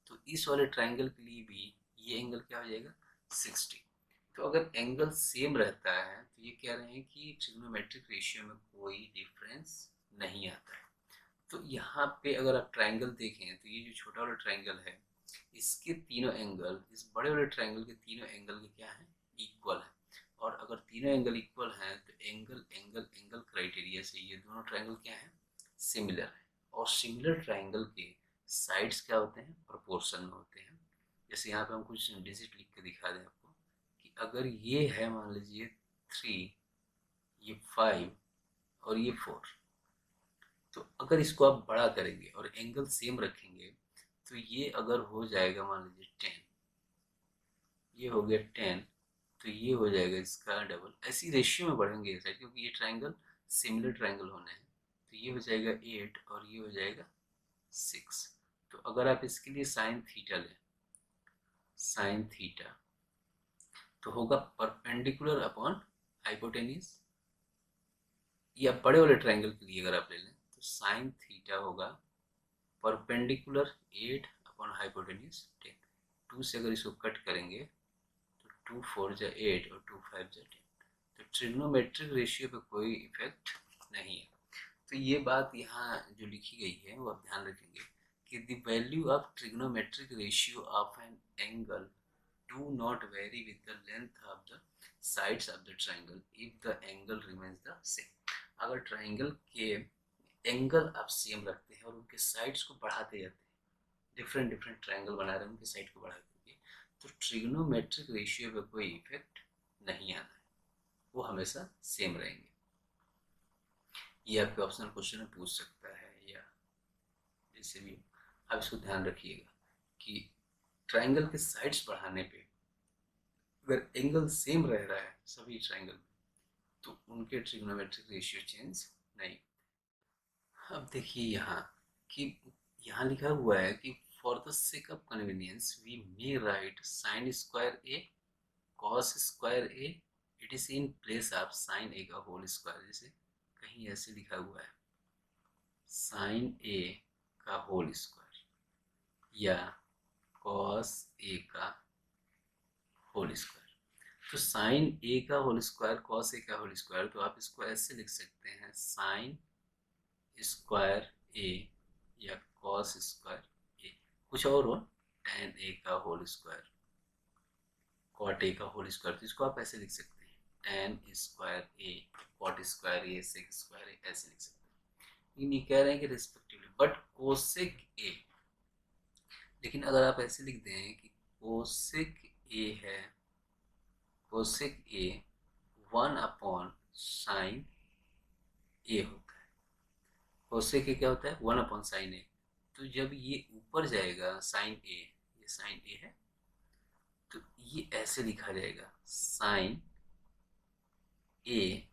तो इस वाले ट्रायंगल के लिए भी ये एंगल क्या हो जाएगा 60। तो अगर एंगल सेम रहता है तो ये कह रहे हैं कि ट्रिग्नोमेट्रिक रेशियो में कोई डिफरेंस नहीं आता है। तो यहाँ पे अगर आप ट्रायंगल देखें तो ये जो छोटा वाला ट्रायंगल है, इसके तीनों एंगल इस बड़े वाले ट्रायंगल के तीनों एंगल के क्या है, इक्वल है। और अगर तीनों एंगल इक्वल हैं तो एंगल एंगल एंगल क्राइटेरिया से ये दोनों ट्रायंगल क्या है, सिमिलर है। और सिमिलर ट्रायंगल के साइड्स क्या होते हैं, प्रोपोर्शन में होते हैं। जैसे यहाँ पे हम कुछ डिजिट लिख के दिखा दें आपको कि अगर ये है मान लीजिए 3, ये 5 और ये 4, तो अगर इसको आप बड़ा करेंगे और एंगल सेम रखेंगे तो ये अगर हो जाएगा मान लीजिए 10, ये हो गया 10, तो ये हो जाएगा इसका डबल। ऐसी रेशियो में बढ़ेंगे ये साइड, क्योंकि ये ट्रायंगल सिमिलर ट्रायंगल होने हैं, तो ये हो जाएगा 8 और ये हो जाएगा 6। तो अगर आप इसके लिए साइन थीटा लें, साइन थीटा तो होगा परपेंडिकुलर अपॉन हाइपोटेन्यूज, या बड़े वाले ट्रायंगल के लिए अगर आप ले लें तो साइन थीटा होगा परपेंडिकुलर 8 अपॉन हाइपोटेन्यूज 10। 2 से अगर इसको कट करेंगे तो 2 4 जा 8 और 2 5 जा 10। तो ट्रिग्नोमेट्रिक रेशियो पे कोई इफेक्ट नहीं है। तो ये बात यहाँ जो लिखी गई है वो आप ध्यान रखेंगे कि the value of trigonometric ratio of an angle do not very with the length of the sides of the triangle if the angle remains the same. अगर ट्रायंगल के एंगल आप सेम रखते हैं और उनके साइड्स को बढ़ाते जाते हैं, डिफरेंट डिफरेंट ट्रायंगल बना रहे हैं उनके साइड को बढ़ा करके, तो ट्रिग्नोमेट्रिक रेशियो पे कोई इफेक्ट नहीं आना है, वो हमेशा सेम रहेंगे। ये आपके ऑप्शनल क्वेश्चन में पूछ सकता है या जैसे भी, आप इसको ध्यान रखिएगा कि ट्रायंगल के साइड्स बढ़ाने पे अगर एंगल सेम रह रहा है सभी ट्रायंगल में, तो उनके ट्रिग्नोमेट्रिक रेशियो चेंज नहीं। अब देखिए यहाँ कि यहाँ लिखा हुआ है कि for the sake of convenience we may write sine square A cos square A, it is in place of sine A का होल स्क्वायर। जैसे कहीं ऐसे लिखा हुआ है साइन ए का होल स्क्वायर या कॉस ए का होल स्क्वायर। तो साइन ए का होल स्क्वायर कॉस ए का होल स्क्वायर, तो आप इसको ऐसे लिख सकते हैं साइन स्क्वायर ए या कॉस स्क्वायर ए, कुछ और हो टेन ए का होल स्क्वायर कॉट ए का होल स्क्वायर, तो इसको आप ऐसे लिख सकते हैं टेन स्क्वायर ए कॉट स्क्वायर ए सेक स्क्वायर ए, ऐसे लिख सकते हैं। लेकिन ये कह रहे हैं कि रिस्पेक्टिवली बट कोसेक ए, लेकिन अगर आप ऐसे लिख दें कि कोसेक ए है, कोसेक ए 1 अपॉन साइन ए होता है। कोसेक ए क्या होता है 1 अपॉन साइन ए, तो जब ये ऊपर जाएगा साइन ए, ये साइन ए है, तो ये ऐसे लिखा जाएगा साइन ए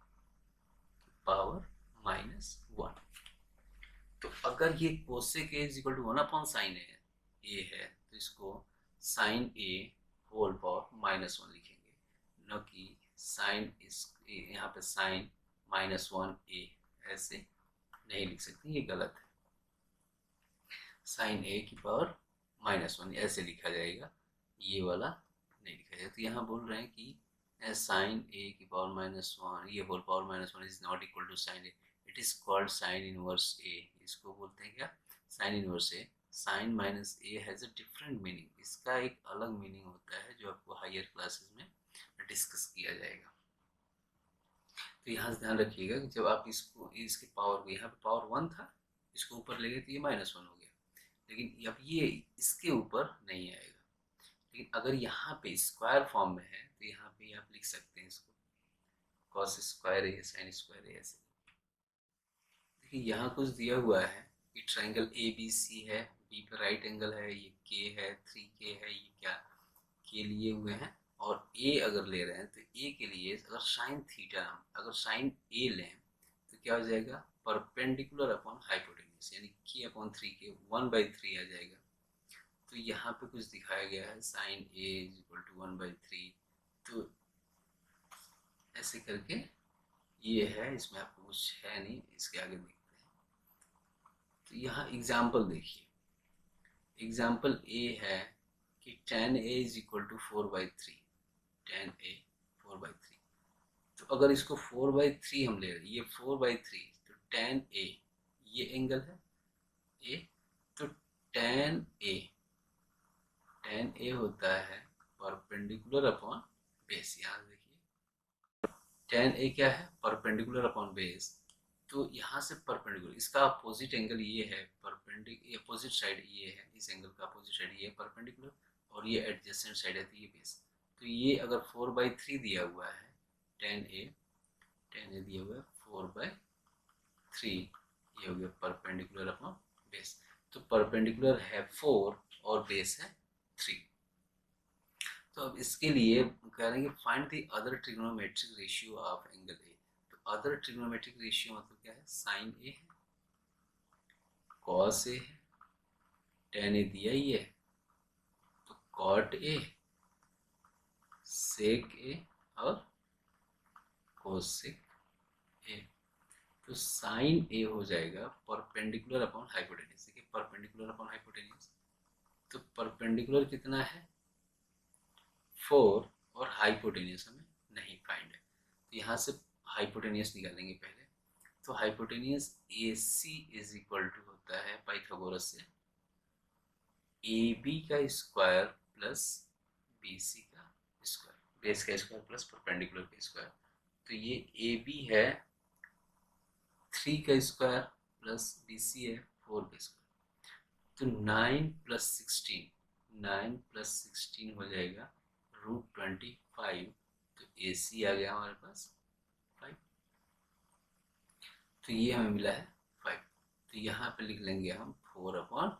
पावर -1। तो अगर ये cosec A is equal to 1 upon sine A है ए है तो इसको साइन ए होल पावर -1 लिखेंगे, न कि साइन इस यहाँ पे साइन -1 ए ऐसे नहीं लिख सकते, ये गलत है। साइन ए की पावर -1 ऐसे लिखा जाएगा, ये वाला नहीं लिखा जाएगा। तो यहाँ बोल रहे हैं कि साइन ए की पावर -1 ये whole power -1 is not equal to sine A, it is called sine inverse A. इसको बोलते हैं क्या? Sine inverse A. Sine minus A has a different meaning, इसका एक अलग मीनिंग होता है जो आपको हायर क्लासेस में डिस्कस किया जाएगा। तो यहाँ से ध्यान रखिएगा कि जब आप इसको इसके पावर को, यहाँ पे पावर 1 था, इसको ऊपर ले गए तो ये -1 हो गया, लेकिन अब ये इसके ऊपर नहीं आएगा। लेकिन अगर यहाँ पे स्क्वायर फॉर्म में है तो यहाँ पे आप लिख सकते हैं इसको कॉस स्क्वायर है, साइन स्क्वायर है, ऐसे। देखिए यहाँ कुछ दिया हुआ है कि ट्राइंगल ए बी सी है, बी पे राइट एंगल है, ये के है, 3k है, ये क्या के लिए हुए हैं, और ए अगर ले रहे हैं तो ए के लिए अगर साइन थीटा, अगर साइन ए लें तो क्या हो जाएगा? परपेंडिकुलर अपॉन हाइपोटेन्यूज, यानी k अपॉन 3k 1/3 आ जाएगा। तो यहाँ पे कुछ दिखाया गया है sine A is equal to 1/3, तो ऐसे करके ये है, इसमें आपको कुछ है नहीं, इसके आगे देखते हैं। तो यहाँ एग्जाम्पल देखिए, एग्जाम्पल ए है कि tan a is equal to 4/3, tan a 4/3। तो अगर इसको 4/3 हम ले रहे हैं, ये 4/3, तो tan a ये एंगल है a, तो tan a होता है परपेंडिकुलर अपॉन बेस। यहाँ देखिए tan a क्या है? Perpendicular upon base. तो यहाँ से परपेंडिकुलर, इसका अपोजिट एंगल ये है, परपेंडिकुलर अपोजिट साइड ये है, इस एंगल का अपोजिट साइड ये है परपेंडिकुलर, और ये एडजेसेंट साइड है तो ये बेस। तो ये अगर 4/3 दिया हुआ है, tan a दिया हुआ है 4/3, ये हो गया परपेंडिकुलर अपॉन बेस। तो परपेंडिकुलर है 4 और बेस है 3। तो अब इसके लिए कह रहे हैं कि find the other trigonometric ratio of angle A. तो अदर ट्रिग्नोमेट्रिक रेशियो मतलब क्या है? साइन ए है, कॉस ए है, टेन ए दिया ही है तो कॉट ए, सेक ए और कोसेक ए। तो साइन ए हो जाएगा परपेंडिकुलर अपॉन हाइपोटेन्यूज। देखिए परपेंडिकुलर अपॉन हाइपोटेन्यूज, तो परपेंडिकुलर कितना है? 4, और हाइपोटेन्यूज हमें नहीं फाइंड है, तो यहाँ से हाइपोटेन्यूज निकालेंगे पहले। तो hypotenuse A C is equal to होता है पाइथागोरस से ए बी का स्क्वायर प्लस बी सी का स्क्वायर, बेस का स्क्वायर प्लस परपेंडिकुलर का स्क्वायर। तो ये ए बी है 3 का स्क्वायर प्लस बी सी है 4 का स्क्वायर, तो 9 + 16, 9 + 16 हो जाएगा √25। तो ए सी आ गया हमारे पास 5, तो ये हमें मिला है 5। तो यहाँ पे लिख लेंगे हम 4/5,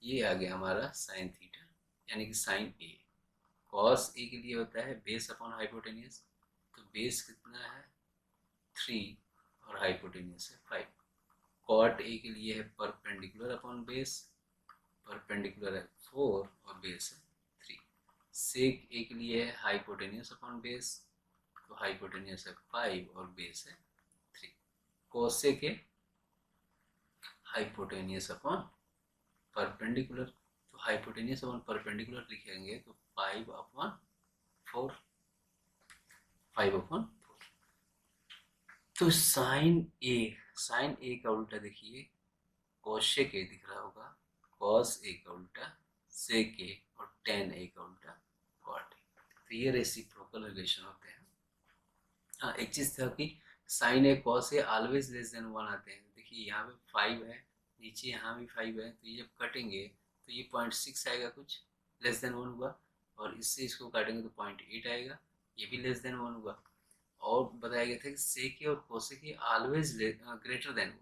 ये आ गया हमारा साइन थीटा, यानी कि साइन ए। कॉस ए के लिए होता है बेस अपॉन हाइपोटेन्यूज, तो बेस कितना है 3 और हाइपोटेन्यूज है 5। कॉट ए के लिए है परपेंडिकुलर अपॉन बेस, परपेंडिकुलर है 4 और बेस है 3। सेक ए के लिए है हाइपोटेन्यूज अपॉन बेस, तो हाइपोटेन्यूज है 5 और बेस है 3। कोसेक ए हाइपोटेन्यूज अपॉन परपेंडिकुलर, तो हाइपोटेन्यूज अपॉन परपेंडिकुलर लिखेंगे तो 5/4, 5/4। तो साइन ए का उल्टा देखिए कोशेक ए दिख रहा होगा, कॉस ए का उल्टा सेक ए, और टेन ए का उल्टा कॉट ए। तो ये रेसिप्रोकल रिलेशन होते हैं। हाँ एक चीज़ था कि sign A cos a always <<1 आते हैं। देखिए यहाँ पे 5 है, नीचे यहाँ भी 5 है, तो ये जब कटेंगे तो ये 0.6 आएगा, कुछ <<1 हुआ, और इससे इसको काटेंगे तो 0.8 आएगा, ये भी <<1 हुआ। और बताया गया था कि सेक ए और कोसेक ए ऑलवेज <<1।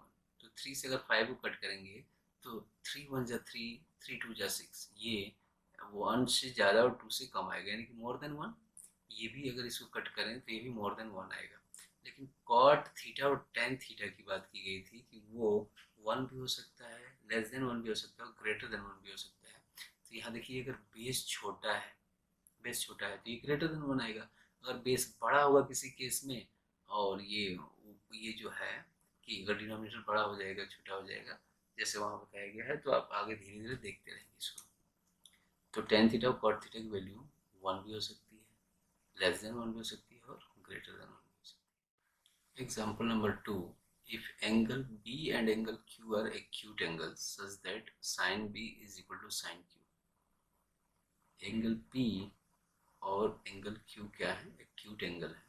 तो 3 से अगर 5 को कट करेंगे तो 3 × 1 = 3, 3 × 2 = 6, ये 1 से ज़्यादा और 2 से कम आएगा, यानी कि <<1। ये भी अगर इसको कट करें तो ये भी <<1 आएगा। लेकिन कॉट थीटा और टेन थीटा की बात की गई थी कि वो 1 भी हो सकता है, लेस देन 1 भी हो सकता है और ग्रेटर देन 1 भी हो सकता है। तो यहाँ देखिए अगर बेस छोटा है, बेस छोटा है तो ये ग्रेटर देन 1 आएगा। अगर बेस बड़ा होगा किसी केस में और ये जो है कि अगर डिनोमिनेटर बड़ा हो जाएगा छोटा हो जाएगा जैसे वहाँ बताया गया है, तो आप आगे धीरे धीरे देखते रहेंगे इसको। तो टेन थीटा और कॉट थीटा की वैल्यू 1 भी हो सकती है, लेस देन 1 भी हो सकती है और ग्रेटर देन 1 भी हो सकती है। Example number 2, if angle B and angle Q are acute angles such that sin B is equal to sin Q। Angle P और एंगल Q क्या है, एक्यूट एंगल है।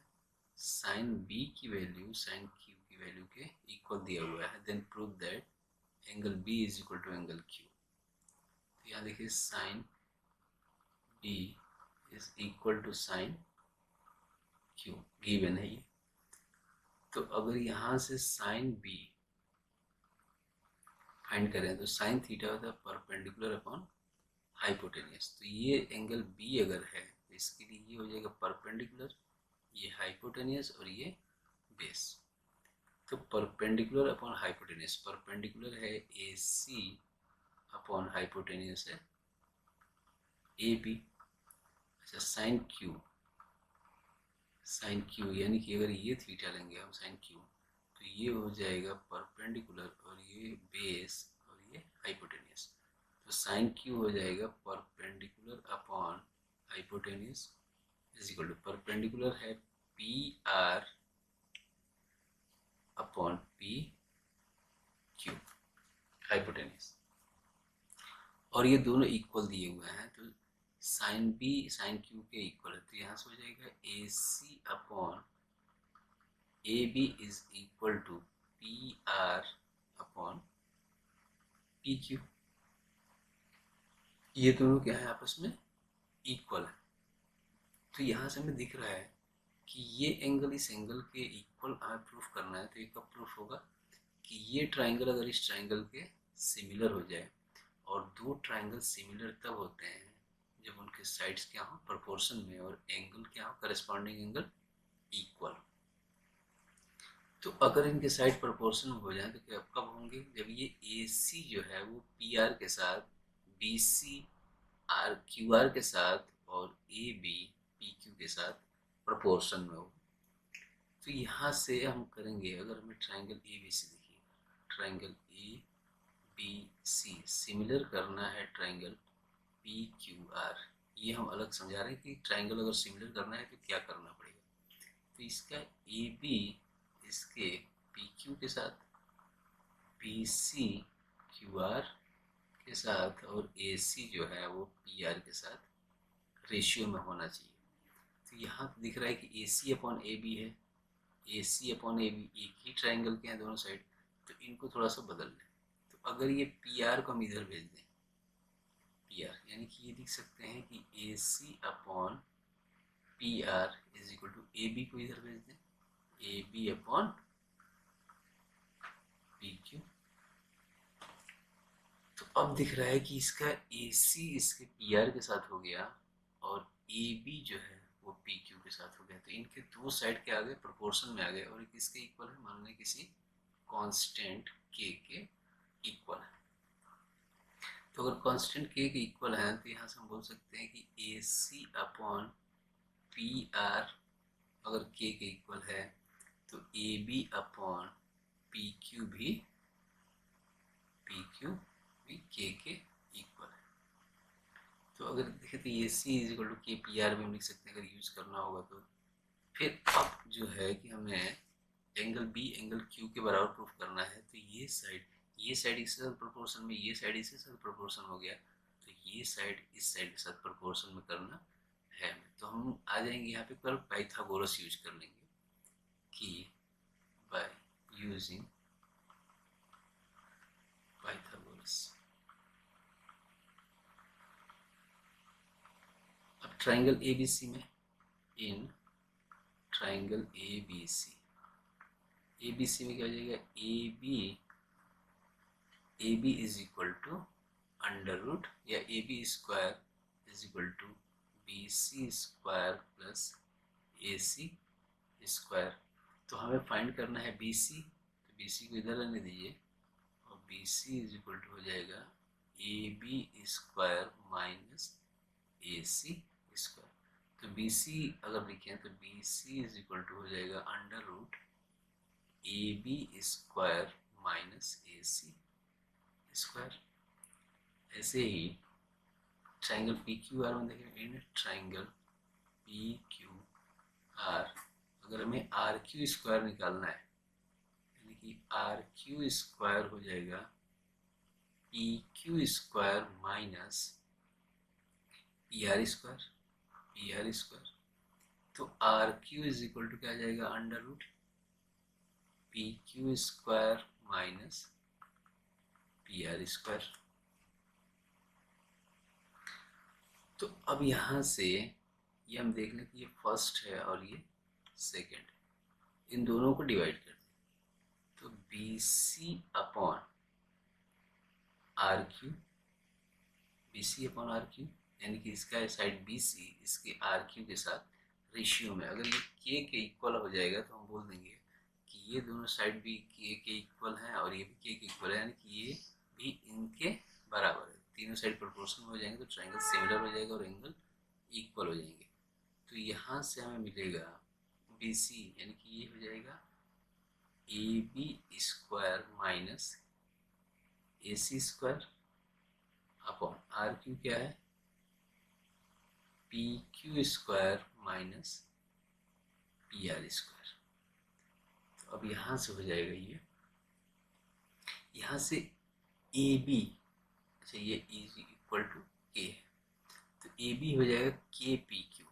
साइन B की वैल्यू साइन Q की value के equal दिया हुआ है, then prove that angle B is equal to angle Q। तो यहाँ देखिए sine B is equal to sine Q given है ये। तो अगर यहाँ से साइन B फाइंड करें तो साइन थीटा होता है परपेंडिकुलर अपॉन हाइपोटेनियस। तो ये एंगल B अगर है तो इसके लिए ये हो जाएगा परपेंडिकुलर, ये हाइपोटेनियस और ये बेस। तो परपेंडिकुलर अपॉन हाइपोटेनियस, परपेंडिकुलर है AC अपॉन हाइपोटेनियस है AB। अच्छा साइन क्यू यानी कि अगर ये थीटा लेंगे हम साइन क्यू तो ये हो जाएगा परपेंडिकुलर और ये बेस और ये हाइपोटेनियस। तो साइन क्यू हो जाएगा perpendicular upon hypotenuse is equal to perpendicular है P R upon P Q hypotenuse, और ये दोनों इक्वल दिए हुए हैं तो साइन बी साइन क्यू के इक्वल है। तो यहाँ से हो जाएगा A C upon A B is equal to P R upon P Q. ये दोनों क्या है आपस में इक्वल है। तो यहाँ से हमें दिख रहा है कि ये एंगल इस एंगल के इक्वल हमें प्रूफ करना है। तो ये कब प्रूफ होगा कि ये ट्राइंगल अगर इस ट्राइंगल के सिमिलर हो जाए, और दो ट्राइंगल सिमिलर तब होते हैं जब उनके साइड्स क्या हो प्रोपोर्शन में और एंगल क्या हो करस्पॉन्डिंग एंगल इक्वल। तो अगर इनके साइड प्रोपोर्शन हो जाए तो क्या कब होंगे, जब ये ए सी जो है वो पी आर के साथ, B C R Q R के साथ और ए बी पी क्यू के साथ प्रोपोर्शन में हो। तो यहाँ से हम करेंगे, अगर हमें ट्राइंगल ए बी सी देखिए, triangle A B C similar करना है ट्राइंगल पी क्यू आर। ये हम अलग समझा रहे हैं कि ट्राइंगल अगर सिमिलर करना है तो क्या करना पड़ेगा। तो इसका ए बी इसके पी क्यू के साथ, पी सी क्यू आर के साथ और ए सी जो है वो पी आर के साथ रेशियो में होना चाहिए। तो यहाँ तो दिख रहा है कि A C upon A B है, ए सी अपॉन ए बी एक ही ट्राइंगल के हैं दोनों साइड, तो इनको थोड़ा सा बदल लें। तो अगर ये पी आर को हम इधर भेज दें, पी आर यानी कि ये लिख सकते हैं कि A C upon P R is equal to A B को इधर भेज दें, A B upon P Q. तो अब दिख रहा है कि इसका ए सी इसके पी आर के साथ हो गया और ए बी जो है वो पी क्यू के साथ हो गया। तो इनके दो साइड के आ गए प्रोपोर्शन में आ गए और किसके इक्वल है, मान लें किसी कांस्टेंट के इक्वल है। तो अगर कांस्टेंट के इक्वल है तो यहाँ से हम बोल सकते हैं कि A C upon P R अगर के इक्वल है तो A B upon P Q भी के इक्वल है। तो अगर देखें तो A C is equal to K P R भी हम लिख सकते हैं अगर यूज़ करना होगा तो। फिर अब जो है कि हमें एंगल बी एंगल क्यू के बराबर प्रूफ करना है, तो ये साइड इसके साथ प्रोपोर्शन में, ये साइड इसके साथ प्रोपोर्शन हो गया, तो ये साइड इस साइड के साथ प्रोपोर्शन में करना है। तो हम आ जाएंगे यहाँ पे कल पाइथागोरस यूज कर लेंगे कि बाय यूजिंग पाइथागोरस। अब ट्राइंगल ए बी सी में, इन ट्राइंगल ए बी सी में क्या हो जाएगा, A B is equal to under root या A B square is equal to B C square plus A C square. तो हमें फाइंड करना है बी सी, तो बी सी को इधर रहने दीजिए और B C is equal to हो जाएगा A B square minus A C square. तो बी सी अगर लिखें तो B C is equal to हो जाएगा under root A B square minus A C square. ऐसे ही ट्राइंगल पी क्यू आर में देखें, in triangle P Q R अगर हमें आर क्यू स्क्वायर निकालना है, यानी कि आर क्यू स्क्वायर हो जाएगा P Q square minus P R square, P R square. तो R Q is equal to क्या आ जाएगा under root P Q square minus P R square. तो अब यहाँ से ये हम देख लें कि ये फर्स्ट है और ये सेकंड, इन दोनों को डिवाइड कर दें तो B C upon R Q, B C upon R Q, यानी कि इसका साइड बी सी इसके आर क्यू के साथ रेशियो में, अगर ये के इक्वल हो जाएगा तो हम बोल देंगे कि ये दोनों साइड भी के इक्वल हैं और ये भी के इक्वल है, यानी कि ये भी इनके बराबर है। तीनों साइड प्रोपोर्शनल हो जाएंगे तो ट्रायंगल सिमिलर हो जाएगा और एंगल इक्वल हो जाएंगे। तो यहाँ से हमें मिलेगा बी सी, यानी कि ये हो जाएगा A B square minus A C square upon R Q क्या है P Q square minus P R square. तो अब यहाँ से हो जाएगा ये, यहाँ से ए बी, अच्छा ये इज इक्वल टू के है तो ए बी हो जाएगा के पी क्यू,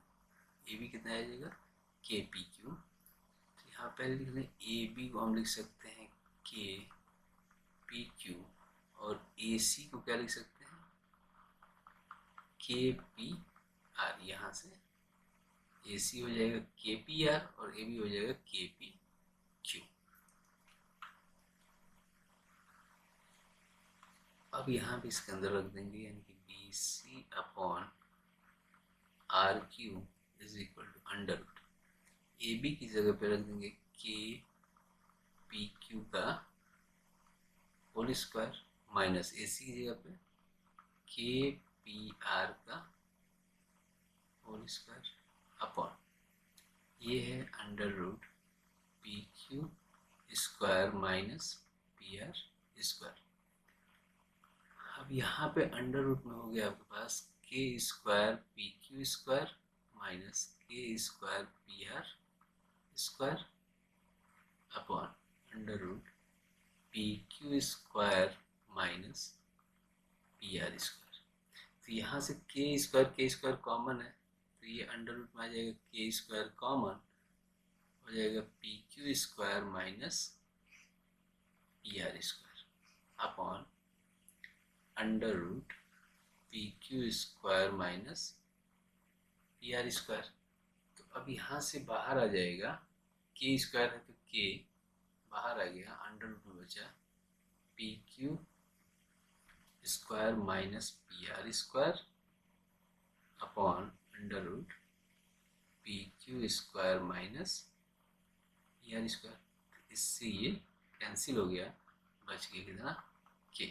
ए बी कितना आ जाएगा के पी क्यू। तो यहाँ पहले लिख लें ए बी को हम लिख सकते हैं के पी क्यू और ए सी को क्या लिख सकते हैं के पी आर। यहाँ से ए सी हो जाएगा के पी आर और ए बी हो जाएगा के पी क्यू। अब यहाँ पे इसके अंदर रख देंगे, यानी कि B C upon R Q is equal to under root A B की जगह पे रख देंगे के पी क्यू का whole square minus A C की जगह पे के पी आर का होल स्क्वायर अपॉन ये है under root P Q square minus P R square. अब यहाँ पे अंडर रूट में हो गया आपके पास K square P Q square minus K square P R square upon under root P Q square minus P R square. तो यहाँ से के स्क्वायर कॉमन है तो ये अंडर रूट में आ जाएगा के स्क्वायर कॉमन हो जाएगा P Q square minus P R square upon under root P Q square minus P R square. तो अब यहाँ से बाहर आ जाएगा के स्क्वायर है तो के बाहर आ गया, अंडर रूट में बचा P Q square minus P R square upon under root P Q square minus P R square. इससे ये कैंसिल हो गया, बच गया कितना के।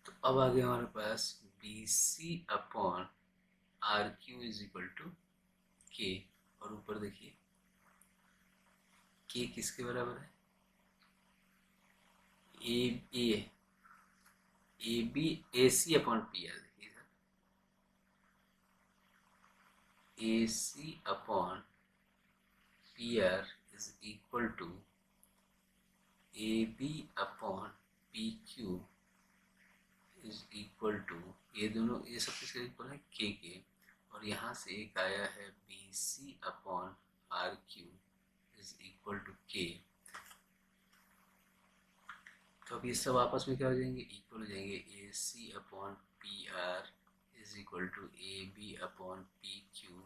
तो अब आ गया हमारे पास B C upon R Q is equal to K, और ऊपर देखिए के किसके बराबर है A B A C upon P R. देखिए sir A C upon P R is equal to A B upon P Q is equal to, ये दोनों ये सब किसके इक्वल है के, और यहाँ से एक आया है B C upon R Q is equal to K. तो अब ये सब आपस में क्या हो जाएंगे इक्वल हो जाएंगे, A C upon P R is equal to A B upon P Q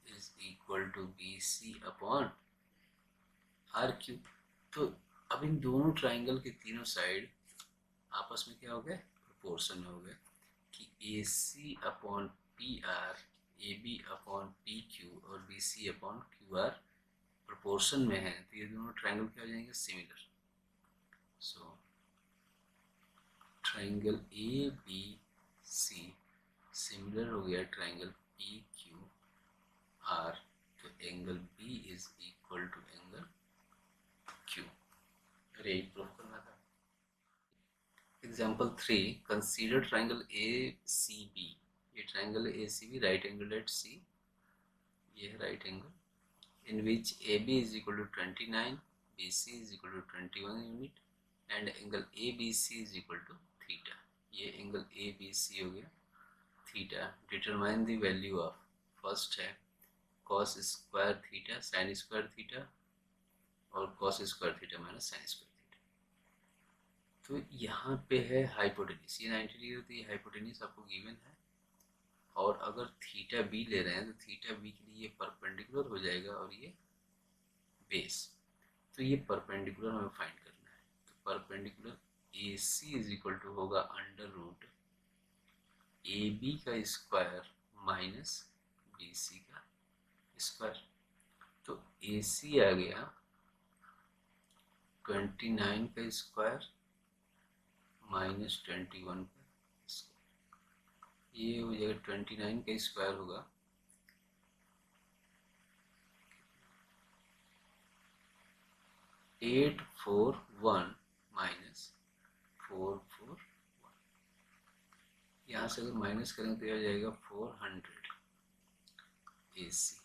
is equal to B C upon R Q. तो अब इन दोनों ट्राइंगल के तीनों साइड आपस में क्या हो गए प्रोपोर्शन में हो गए कि A C upon P R A B upon P Q और B C upon Q R proportion में है, तो ये दोनों ट्राइंगल क्या हो जाएंगे similar. So triangle A B C similar हो गया ट्राइंगल पी क्यू आर, तो angle B is equal to angle Q. अरे यही प्रूफ करना था। Example 3, consider triangle A C B. ये triangle A C B right angle eight C, ये है right angle in which A B is equal to 29, B C is equal to 21 unit and angle A B C is equal to theta. ये angle A B C हो गया theta. Determine the value of, first है cos square theta sine square theta और cos square theta minus sine square theta. तो यहाँ पे है hypotenuse, ये 90 डिग्री होती है, हाइपोटेनिस आपको गिवन है। और अगर थीटा बी ले रहे हैं तो थीटा बी के लिए ये परपेंडिकुलर हो जाएगा और ये बेस, तो ये परपेंडिकुलर हमें फाइंड करना है। तो perpendicular A C is equal to होगा अंडर रूट ए बी का स्क्वायर माइनस बी सी का स्क्वायर। तो ए सी आ गया 29 का स्क्वायर माइनस 21 का स्क्वायर, ये हो जाएगा 29 का स्क्वायर होगा 841 माइनस 441, यहाँ से अगर माइनस करेंगे तो यह हो जाएगा 400 ए सी।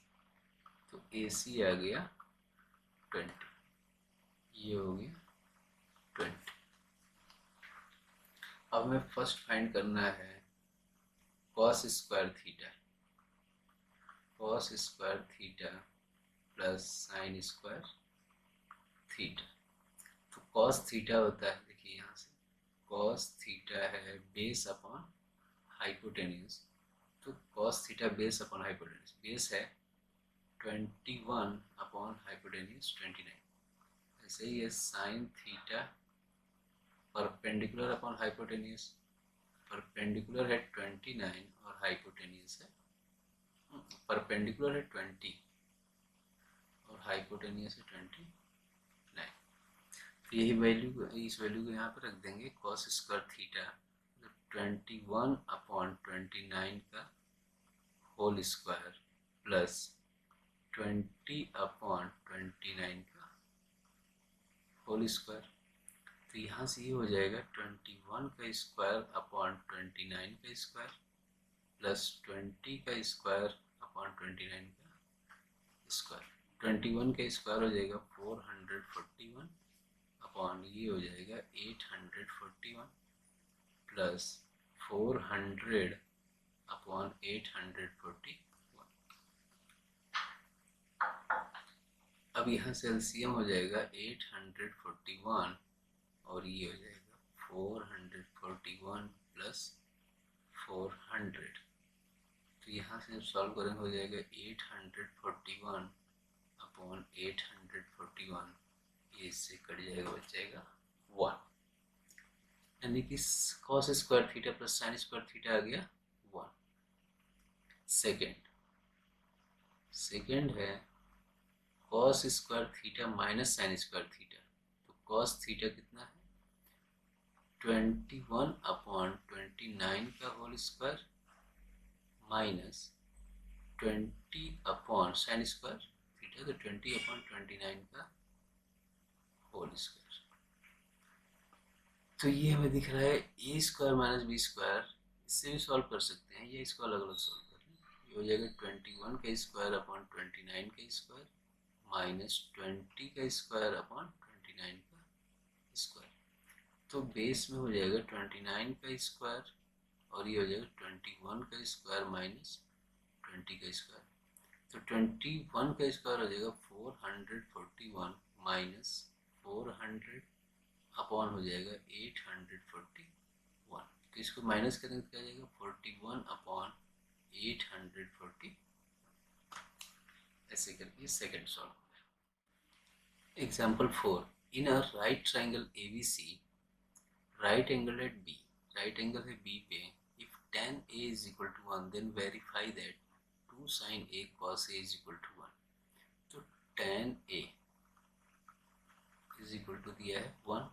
तो ए सी आ गया 20, ये हो गया 20। अब हमें फर्स्ट फाइंड करना है cos square theta, cos square theta plus sine square theta. तो कॉस थीटा होता है, देखिए यहाँ से कॉस थीटा है बेस अपॉन हाइपोटेन्यूज, तो cos theta base upon hypotenuse, base है 21 अपॉन हाइपोटेन्यूज 29। ऐसे ही है sine theta perpendicular upon hypotenuse, perpendicular है 29 और हाइपोटेन्यूज है परपेंडिकुलर है 20 और हाइपोटेन्यूज है 29। तो यही वैल्यू, इस वैल्यू को यहाँ पर रख देंगे कॉस स्क्वायर थीटा 21 अपॉन 29 का होल स्क्वायर प्लस 20 अपॉन 29 का होल स्क्वायर। तो यहाँ से ये हो जाएगा 21 का स्क्वायर अपॉन 29 का स्क्वायर प्लस 20 का स्क्वायर अपॉन 29 का स्क्वायर। 21 का स्क्वायर हो जाएगा 441 अपॉन ये हो जाएगा 841 प्लस 400 अपॉन 841। अब यहाँ से एलसीएम हो जाएगा 841 और ये हो जाएगा 441 प्लस 400। तो यहाँ से जब सॉल्व करेंगे हो जाएगा 841 अपॉन 841, ये इससे कट जाएगा, बच जाएगा 1, यानी कि cos square theta plus sine square theta आ गया 1। सेकेंड है cos square theta minus sine square theta. तो कॉस थीटा कितना है 21 अपॉन 29 का whole square minus 20 upon sine square theta, तो 20 अपॉन 29 का होल स्क्वायर। तो ये हमें दिख रहा है ए स्क्वायर माइनस बी स्क्वायर, इससे भी सॉल्व कर सकते हैं, ये इसको अलग अलग सॉल्व कर लें। ये हो जाएगा 21 का स्क्वायर अपॉन 29 का स्क्वायर माइनस 20 का स्क्वायर अपॉन 29 का स्क्वायर। तो बेस में हो जाएगा 29 का स्क्वायर और ये हो जाएगा 21 का स्क्वायर माइनस 20 का स्क्वायर। तो 21 का स्क्वायर हो जाएगा 441 माइनस 400 अपॉन हो जाएगा 841। तो इसको माइनस करेंगे तो क्या जाएगा 41 अपॉन 840। ऐसे करके second solve. Example 4, in a right triangle ABC, right angle at B, right angle है B पे, if tan A is equal to 1 then verify that 2 sin A cos A is equal to 1। तो tan A is equal to दिया है 1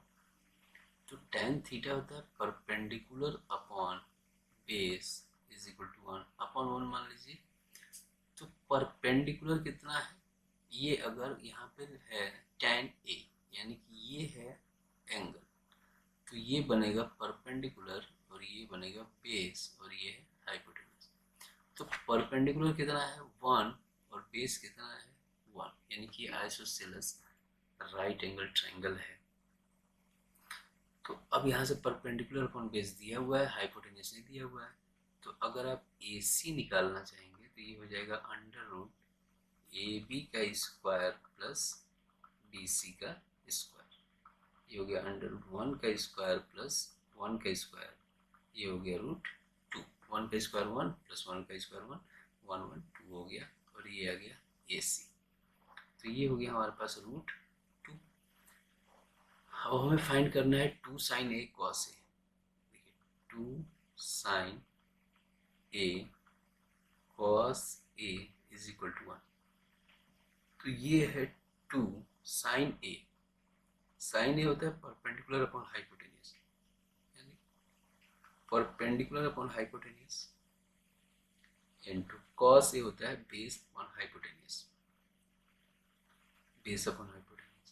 तो tan theta होता है perpendicular upon base is equal to 1/1 मान लीजिए। तो परपेंडिकुलर कितना है, ये अगर यहाँ पे है tan a, यानी कि ये है एंगल, तो ये बनेगा परपेंडिकुलर और ये बनेगा बेस और ये है हाइपोटेन्यूज। तो परपेंडिकुलर कितना है 1 और बेस कितना है 1, यानी कि आइसोसेलेस राइट एंगल ट्रायंगल है। तो अब यहाँ से परपेंडिकुलर अपॉन बेस दिया हुआ है, हाइपोटेन्यूज नहीं दिया हुआ है। तो अगर आप AC निकालना चाहेंगे तो ये हो जाएगा अंडर रूट AB का स्क्वायर प्लस BC का स्क्वायर। ये हो गया अंडर रूट 1 का स्क्वायर प्लस 1 का स्क्वायर, ये हो गया रूट 2। 1 का स्क्वायर 1 प्लस 1 का स्क्वायर 1, 1 1 2 हो गया और ये आ गया AC। तो ये हो गया हमारे पास रूट 2। अब हमें फाइंड करना है 2 sin A cos A। देखिए 2 sin A cos A is equal to 1। तो ये है 2 sin A। sin A होता है परपेंडिकुलर अपॉन हाइपोटेन्यूज, यानी perpendicular upon hypotenuse, into cos A होता है base upon hypotenuse, base upon hypotenuse.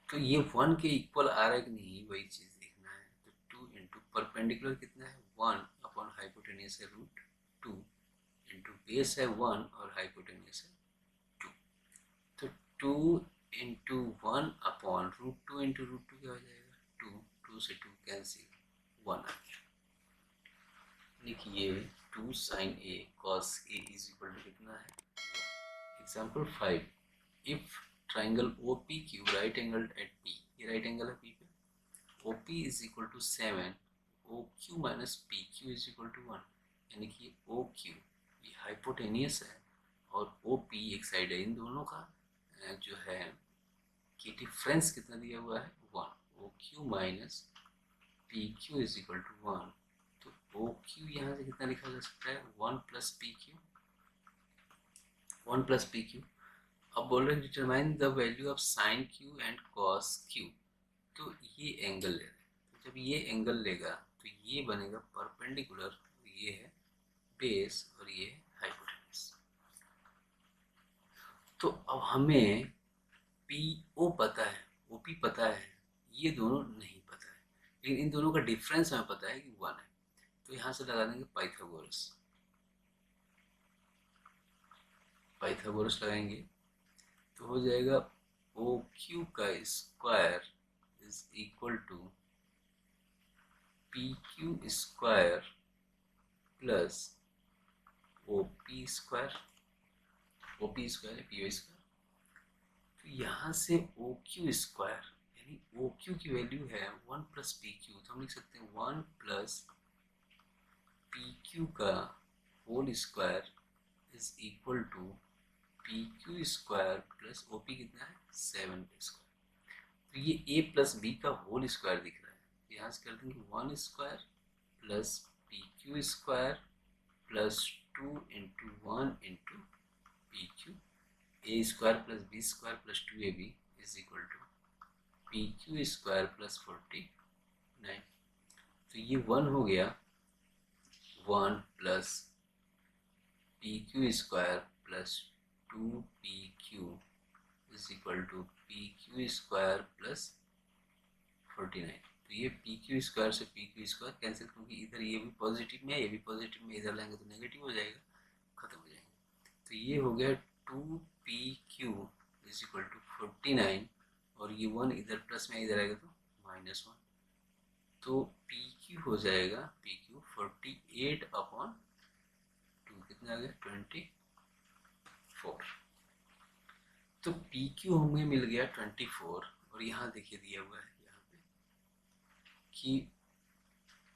तो ये 1 के इक्वल आ रहा है कि नहीं, वही चीज देखना है। तो 2 इंटू परपेंडिकुलर कितना है 1 अपॉन हाइपोटेन्यूज है रूट 2, इंटू बेस है 1 और हाइपोटेन्यूज है 2। तो 2 into 1 upon root 2 into root 2 क्या हो जाएगा 2, 2 से 2 कैंसिल 1 आ गया। देखिए 2 sin A cos A is equal to कितना है। Example 5, if triangle OPQ right angle at P, ये राइट एंगल है P पे, OP is equal to 7, OQ minus PQ is equal to 1, यानी कि OQ ये हाइपोटेनियस है और OP एक साइड है। इन दोनों का जो है कि डिफरेंस कितना दिया हुआ है 1, OQ minus PQ is equal to 1। तो OQ यहाँ से कितना लिखा जा सकता है 1 प्लस PQ, 1 प्लस PQ। अब बोल रहे हैं determine the value of sine Q and cos Q। तो ये एंगल ले रहे हैं, तो जब ये एंगल लेगा तो ये बनेगा परपेंडिकुलर, ये है बेस और ये है हाइपोटेन्यूज। तो अब हमें PO पता है, OP पता है, ये दोनों नहीं पता है, लेकिन इन दोनों का डिफरेंस हमें पता है कि 1 है। तो यहाँ से लगा देंगे पाइथागोरस, पाइथागोरस लगाएंगे तो हो जाएगा OQ का square is equal to PQ square plus OP square, OP square है PO स्क्वायर। तो यहाँ से OQ स्क्वायर यानी OQ की वैल्यू है 1 प्लस PQ, तो हम लिख सकते हैं 1 प्लस PQ का whole square is equal to PQ square plus OP कितना है 7 का स्क्वायर। तो ये A प्लस B का होल स्क्वायर दिख रहा है, यहाँ से कर देंगे 1 square plus PQ square plus 2 into 1 into PQ, A square plus B square plus 2AB is equal to PQ square plus 49। तो ये 1 हो गया 1 plus PQ square plus 2PQ is equal to PQ square plus 49। तो ये PQ square से PQ square cancel, क्योंकि इधर ये भी पॉजिटिव में है, ये भी पॉजिटिव में, इधर लाएंगे तो नेगेटिव हो जाएगा, खत्म हो जाएंगे। तो ये हो गया 2PQ इज इक्वल टू 49 और ये 1 इधर प्लस में इधर आएगा तो -1। तो PQ हो जाएगा PQ 48 अपॉन 2, कितना आ गया 24। तो PQ हमें मिल गया 24 और यहाँ देखिए दिया हुआ है यहाँ पे कि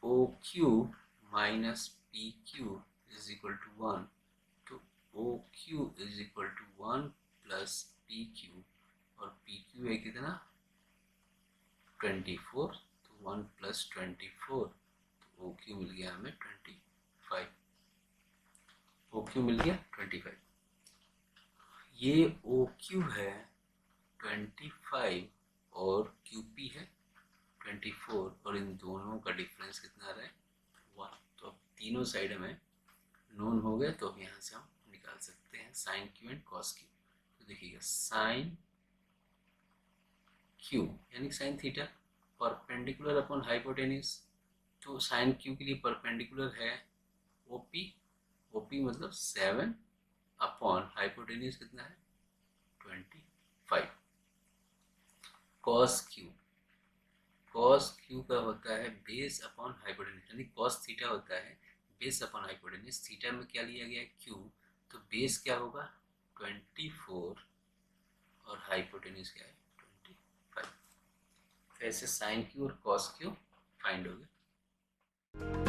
OQ minus PQ is equal to 1। तो OQ is equal to 1 plus PQ और PQ है कितना 24, तो 1 प्लस 24, तो OQ मिल गया हमें 25, OQ मिल गया 25। ये OQ है 25 और QP है 24 और इन दोनों का डिफरेंस कितना आ रहा है 1। तो अब तीनों साइड हमें नोन हो गए, तो अब यहाँ से हम निकाल सकते हैं sine Q and cos Q. तो देखिएगा साइन क्यू यानी sine theta perpendicular upon hypotenuse, तो साइन क्यू के लिए परपेंडिकुलर है ओपी, ओपी मतलब 7 अपॉन हाइपोटेन्यूज कितना है 25। कॉस क्यू, कॉस क्यू का होता है बेस अपॉन हाइपोटेन्यूज, यानी कॉस थीटा होता है बेस अपॉन हाइपोटेन्यूज। थीटा में क्या लिया गया है क्यू, तो बेस क्या होगा 24 और हाइपोटेन्यूज क्या है 25। ऐसे साइन क्यू और कॉस क्यू फाइंड हो गए।